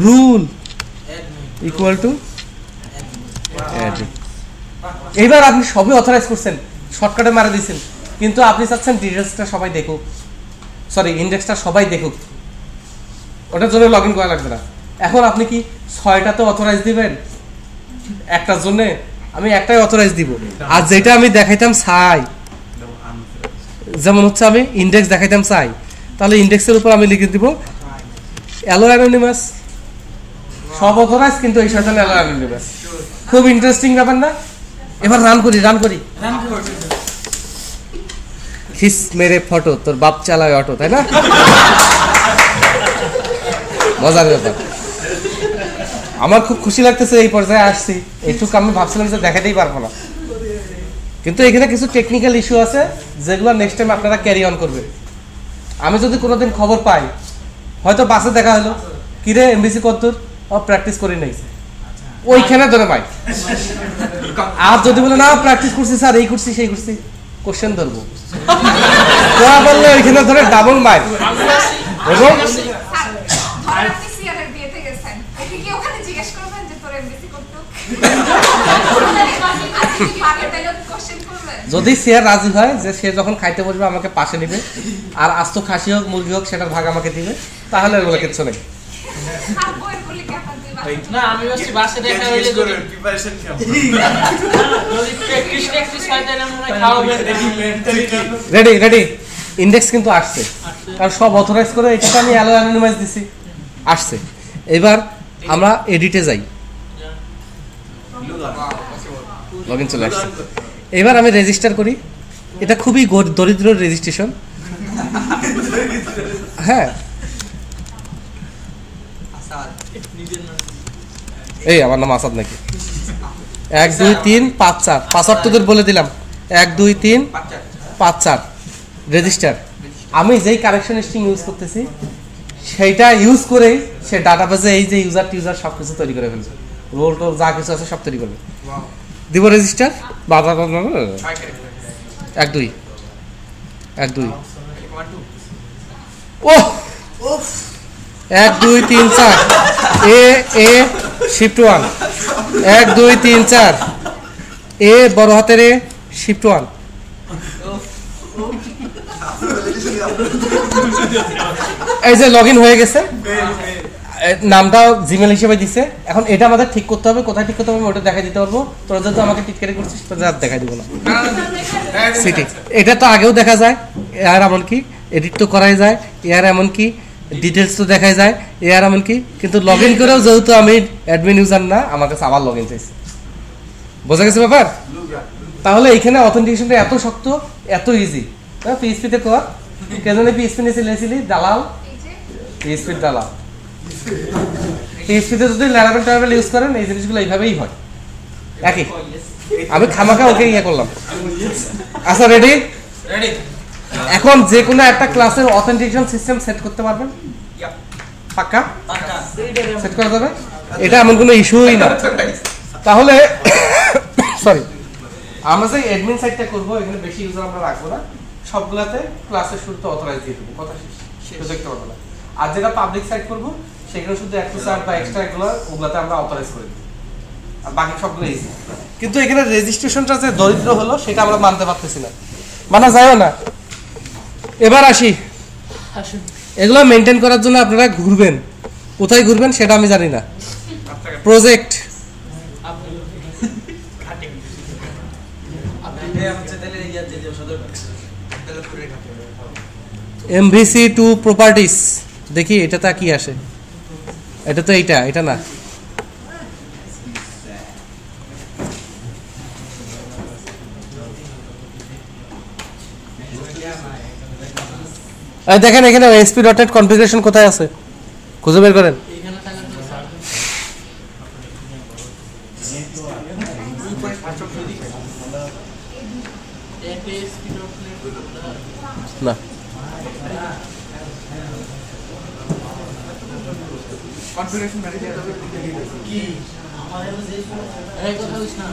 Speaker 1: রুল ইকুয়াল টু অ্যাডমিন। এইবার আপনি সবই অথরাইজ করছেন, শর্টকাটে মারা দিয়েছেন, কিন্তু আপনি চাচ্ছেন ডিটেলসটা সবাই দেখুক, সরি ইন্ডেক্সটা সবাই দেখুক, ওটার জন্য লগ ইন করা লাগবে না। এখন আপনি কি 6টাতে অথরাইজ দিবেন? একটার জন্য আমি একটাই অথরাইজ দিব, আর যেটা আমি দেখাইতাম চাই, যেমন হচ্ছে আমি ইন্ডেক্স দেখাইতাম চাই, তাহলে ইন্ডেক্সের উপর আমি লিখে দিব অ্যালো অ্যানোনিমাস, সব অথরাইজ, কিন্তু এই শয়তান অ্যালো অ্যানোনিমাস। খুব ইন্টারেস্টিং ব্যাপার না? এবার রান করি খিস মেরে ফটো, তোর বাপ চালায় অটো, তাই না? মজার ব্যাপার। আমার খুব খুশি লাগতেছে এই পর্যায়ে আসছি। এইটুকু আমি ভাবছিলাম যে দেখাতেই পারবো না, কিন্তু এখানে কিছু টেকনিক্যাল ইস্যু আছে যেগুলো নেক্সট টাইম আপনারা ক্যারি অন করবেন। আমি যদি কোনোদিন খবর পাই, হয়তো বাসে দেখা হলো, কিরে এমবিসি কতদূর, প্র্যাকটিস করি নাই, ওইখানে ধরে পাই। আর যদি বলে না প্র্যাকটিস করছি স্যার, এই করছি সেই করছি, কোশ্চেন ধরবো, বললে ওইখানে ধরে ডাবল মাইল। এবং যদি সে রাজি হয় যে সে যখন খাইতে বসবে আমাকে পাশে নিবে, আর আস্ত খাসি হোক মুরগি হোক সেটার ভাগ আমাকে দিবে, তাহলে ওগুলো কিচ্ছু নেই।
Speaker 4: না আমি বলছি বাসে দেখা হইলে যদি প্রিপারেশন কেমন যদি প্র্যাকটিস হয় তাহলে আমরা খাওয়াবেন।
Speaker 1: রেডি ইন্ডেক্স কিন্তু আসছে, কারণ সব অথরাইজ করে এটা আমি অ্যালো অ্যানোনিমাইজ দিছি, আসছে। এবার আমরা এডিটে যাই, লগইন চলে আসছে। এবার আমি রেজিস্টার করি, এটা খুবই দরিদ্র রেজিস্ট্রেশন। হ্যাঁ এই আমার নাম আসাদ নাকি? 1 2 3 5 4 পাসওয়ার্ড তোদের বলে দিলাম, 1 2 3 5 4 রেজিস্টার। আমি যেই কারেকশন স্ট্রিং ইউজ করতেছি সেইটা ইউজ করেই সে ডাটাবেসে এই যে ইউজার সব কিছু তৈরি করে ফেলছে, রোল টোল যা কিছু আছে সব তৈরি করবে। দিব রেজিস্টার, 1 2 ও 1 2 3 4 এ শিফট 1 1 2 3 4 এ বড় হাতের এ শিফট 1। এই যে লগইন হয়ে গেছে, নামটা জিমেল হিসেবে দিছে। এখন এটা আমাদের ঠিক করতে হবে, কোথায় ঠিক করতে হবে ওটা দেখাই দিতে পারবো। তোরা যেহেতু আমাকে টিটকারি করছিস তোদের আর দেখাই দিব না। সিটি এটা তো আগেও দেখা যায়, আর এমনকি এডিট তো করাই যায়, এর এমনকি ডিটেলস তো দেখাই যায়, এর এমনকি কিন্তু লগ ইন করেও যেহেতু আমি অ্যাডমিন ইউজার না, আমার কাছে আবার লগ ইন চাইছে। বোঝা গেছে ব্যাপার? তাহলে এইখানে অথেন্টিকেশনটা এত শক্ত, এত ইজি। পিএইচপিতে কর, কেন পিএইচপি নিয়ে ছিলি দালাল, পিএইচপির দালাল। পিএইচপিতে যদি ল্যারাভেল ট্যারাভেল ইউজ করেন এই জিনিসগুলো এইভাবেই হয়, একই। আমি খামাখা ওকে ইয়ে করলাম। আচ্ছা রেডি? এখন যে কোনো একটা ক্লাসের অথেন্টিকেশন সিস্টেম সেট করতে পারবেন? পাক্কা সেট করা যাবে? এটা এমন কোনো ইস্যুই না। তাহলে সরি, আমরা যে অ্যাডমিন সাইটটা করবো এখানে বেশি ইউজার আমরা রাখবো না, সবগুলাতে ক্লাসের শুরুতে অথরাইজ দিয়ে দেবো, কথা শেষ, দেখতে পারবো না। আর যেটা পাবলিক সাইট করবো সেখানে শুধু একটু চার্ট বা এক্সট্রা এগুলো ওগুলাতে আমরা অথরাইজ করে দিই, আর বাকি সবগুলো ইজি। কিন্তু এখানে রেজিস্ট্রেশনটা যে দরিদ্র হলো সেটা আমরা মানতে পারতেছি না, মানা যায়ও না। এবার আসি, এগুলো মেনটেন করার জন্য আপনারা ঘুরবেন, কোথায় ঘুরবেন সেটা আমি জানি না। প্রজেক্ট MVC2 প্রপার্টিস, দেখি এটাতে কি আসে। এটা তো এটা না, দেখেন এখানে ASP.NET কনফিগারেশন কোথায় আছে খুঁজে বের করেন। না
Speaker 5: কনফিগারেশন ম্যানেজার কি
Speaker 4: এই কথা বলিস না।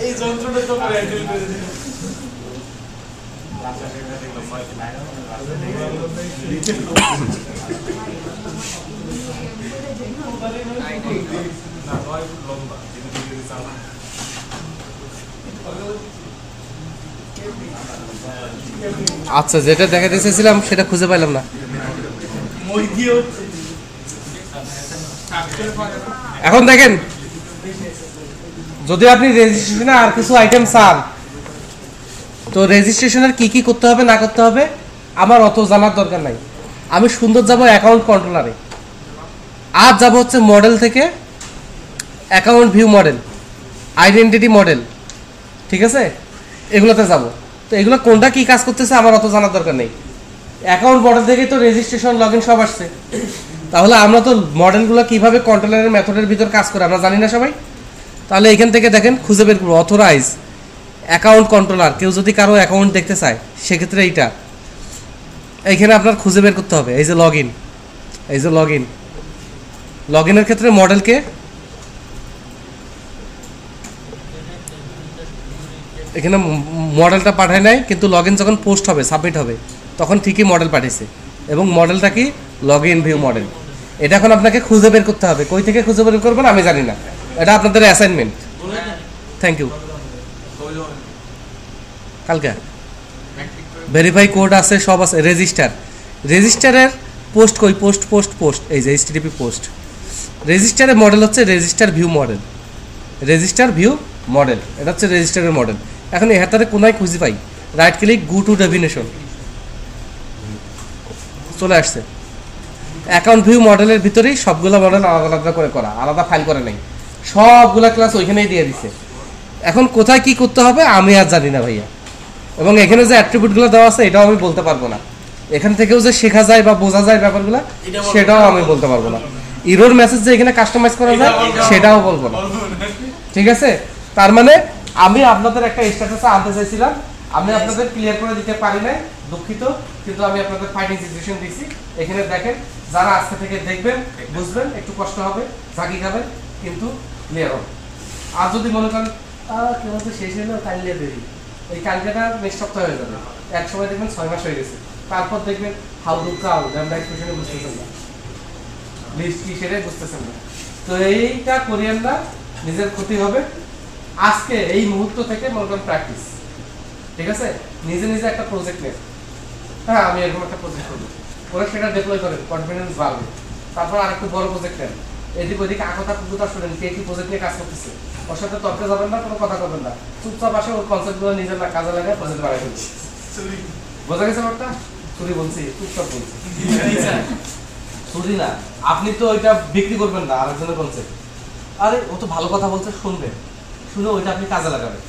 Speaker 2: এই যন্ত্রটা তো হ্যান্ডেল করে দিল।
Speaker 1: আচ্ছা, যেটা দেখাতে চেয়েছিলাম সেটা খুঁজে পাইলাম না।
Speaker 4: মই দিয়ে হচ্ছে
Speaker 1: এখন দেখেন, যদি আপনি রেজিস্ট্রেশনে আর কিছু আইটেম চান, তো রেজিস্ট্রেশনের কি কি করতে হবে না করতে হবে আমার অত জানার দরকার নাই। আমি সুন্দর যাব অ্যাকাউন্ট কন্ট্রোলারে, আজ যাব হচ্ছে মডেল থেকে account view model, identity model, ঠিক আছে, এগুলোতে যাব। তো এগুলো কোনটা কি কাজ করতেছে আমার অত জানার দরকার নেই। অ্যাকাউন্ট মডেল থেকেই তো রেজিস্ট্রেশন লগ ইন সব আসছে, তাহলে আমরা তো মডেলগুলো কিভাবে কন্ট্রোলারের মেথডের ভিতর কাজ করে আমরা জানি না সবাই। তাহলে এখান থেকে দেখেন খুঁজে বের করবো অথরাইজ অ্যাকাউন্ট কন্ট্রোলার। কেউ যদি কারো অ্যাকাউন্ট দেখতে চায় সেক্ষেত্রে এইখানে আপনার খুঁজে বের করতে হবে। এই যে লগ ইন, এই যে লগ ইন, লগ ইনের ক্ষেত্রে মডেলকে এখানে মডেলটা পাঠায় নাই, কিন্তু লগ ইন যখন পোস্ট হবে সাবমিট হবে তখন ঠিকই মডেল পাঠিয়েছে, এবং মডেলটা কি লগ ইন ভিউ মডেল। এটা এখন আপনাকে খুঁজে বের করতে হবে। কই থেকে খুঁজে বের করবেন আমি জানি না, এটা আপনাদের অ্যাসাইনমেন্ট। Thank you. কালকে ভেরিফাই কোড আছে, সব আছে। রেজিস্টার, রেজিস্টারের পোস্ট কই, পোস্ট পোস্ট পোস্ট, এই যে এইচটিটিপি পোস্ট। রেজিস্টারের মডেল হচ্ছে register view model, register view model, এটা হচ্ছে রেজিস্টারের মডেল। এখন এই হাতারে কোনায় খুঁজে পাই, right click, go to definition, চলে আসছে। অ্যাকাউন্ট ভিউ মডেলের ভিতরেই সবগুলো মডেল আলাদা আলাদা করে করা, আলাদা ফাইল করে নেই, সবগুলা ক্লাস ওইখানেই দিয়ে দিছে। এখন কোথায় কি করতে হবে আমি আর জানি না ভাইয়া, এবং এখানে যে অ্যাট্রিবিউটগুলো দেওয়া আছে এটাও আমি বলতে পারবো না। এখান থেকেও যে শেখা যায় বা বোঝা যায় ব্যাপারগুলো সেটাও আমি বলতে পারবো না। ইরোর মেসেজ যে এখানে কাস্টমাইজ করা যায় সেটাও বলবো না, ঠিক আছে। তার মানে আমি আপনাদের একটা স্ট্যাটাসে আনতে চাইছিলাম, আমি আপনাদের ক্লিয়ার করে দিতে পারি নাই, দুঃখিত, কিন্তু আমি আপনাদের ফাইটিং সিচুয়েশন দিছি। এখানে দেখেন, যারা আজকে থেকে দেখবেন বুঝবেন, একটু কষ্ট হবে, ঝাঁকি খাবেন, কিন্তু ক্লিয়ার হবে। আর যদি মনে করেন কেউ হচ্ছে শেষ হলো কালকে দেরি, এই কালকেটা নেক্সট সপ্তাহ হয়ে যাবে, এক সময় দেখবেন 6 মাস হয়ে গেছে, তারপর দেখবেন হাউ টু কাউ ল্যাম্ডা এক্সপ্রেশনে বুঝতেছেন না, লিস্ট কি সেটাই বুঝতেছেন না। তো এইটা করিয়েন না, নিজের ক্ষতি হবে। আজকে এই মুহূর্ত থেকে মনে করেন প্র্যাকটিস, ঠিক আছে। নিজে নিজে একটা প্রজেক্ট নেন, হ্যাঁ আমি এরকম একটা প্রজেক্ট করবো, করে সেটা ডেপ্লয় করেন, কনফিডেন্স বাড়বে। তারপর আরেকটু বড় প্রজেক্ট নেন, এদিক ওদিকে আকথা কুকুতা শুনেন কে কি প্রজেক্ট নিয়ে কাজ করতেছে, ওর সাথে তর্কে যাবেন না, কোনো কথা করবেন না, চুপচাপ আসে ওর কনসেপ্টগুলো নিজের না কাজে লাগায় প্রজেক্ট বাড়াই ফেলছে। বোঝা গেছে ব্যাপারটা? চুরি বলছি, চুপচাপ বলছি, চুরি না। আপনি তো ওইটা বিক্রি করবেন না আরেকজনের কনসেপ্ট, আরে ও তো ভালো কথা বলছে, শুনবেন, শুনে ওইটা আপনি কাজে লাগাবেন।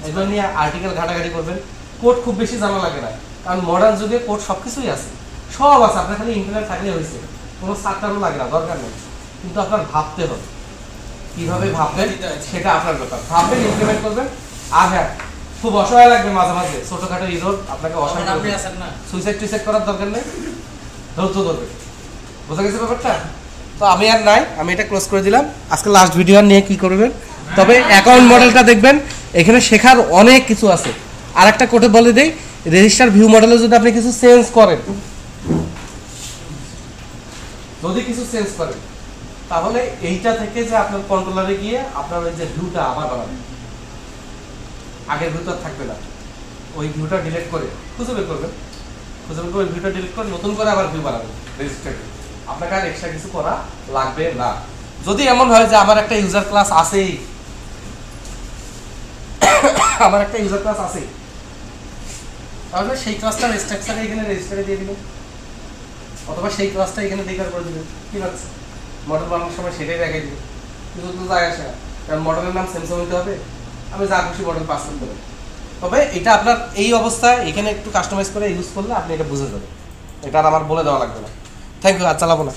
Speaker 1: এগুলো নিয়ে আর্টিকেল ঘাটাঘাটি করবেন, কোড খুব বেশি জানা লাগে না, কারণ মডার্ন যুগে কোড সব কিছুই আছে, সব আছে, আপনার খালি ইন্টারনেট থাকলে হয়েছে, কোনো সার্টারও লাগে না, দরকার নেই। কিন্তু আপনার ভাবতে হবে, কিভাবে ভাববেন সেটা আপনার ব্যাপার, ভাববেন, ইমপ্লিমেন্ট করবেন। আর হ্যাঁ, খুব অসহায় লাগবে মাঝে মাঝে, ছোটখাটো ইরোর আপনাকে অসহায় লাগবে, সুইসাইড টুইসাইড করার দরকার নেই, ধৈর্য ধরবে। বোঝা গেছে ব্যাপারটা? তো আমি আর নাই, আমি এটা ক্লোজ করে দিলাম। আজকে লাস্ট ভিডিও নিয়ে কি করবেন, তবে অ্যাকাউন্ট মডেলটা দেখবেন, এখানে শেখার অনেক কিছু আছে। আর একটা কোডে বলে দেই, রেজিস্টার ভিউ মডেলে যদি আপনি কিছু চেঞ্জ করেন, যদি কিছু চেঞ্জ করেন, তাহলে এইটা থেকে যে আপনার কন্ট্রোলারে গিয়ে আপনার ওই যে ভিউটা আবার বানাবেন, আগের ভিউটা থাকবে না, ওই ভিউটা ডিলিট করে খুঁজে বের করবেন, খুঁজে বের করে ওই ভিউটা ডিলিট করে নতুন করে আবার ভিউ বানাবেন রেজিস্টার। আপনাকে আর এক্সট্রা কিছু করা লাগবে না। যদি এমন হয় যে আমার একটা ইউজার ক্লাস আছেই, আমার একটা ইউজার ক্লাস আছেই, তাহলে সেই ক্লাসটার স্ট্রাকচারে এখানে রেজিস্টারে দিয়ে দিবেন, অথবা সেই ক্লাসটা এখানে ডিক্লেয়ার করে দিবেন, কি আছে মডেল বানানোর সময় সেটাই রেখে দিবেন, কিন্তু তো যায় আসে না, কারণ মডেলের নাম স্যামসাং হইতে হবে, আমি যা খুশি মডেল পাস করতে পারি। তবে এটা আপনার এই অবস্থায় এখানে একটু কাস্টমাইজ করে ইউজ করলে আপনি এটা বুঝে যাবেন, এটা আর আমার বলে দেওয়া লাগবে না। থ্যাংক ইউ, আর চালাবো না।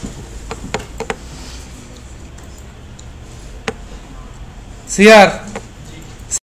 Speaker 1: সিয়ার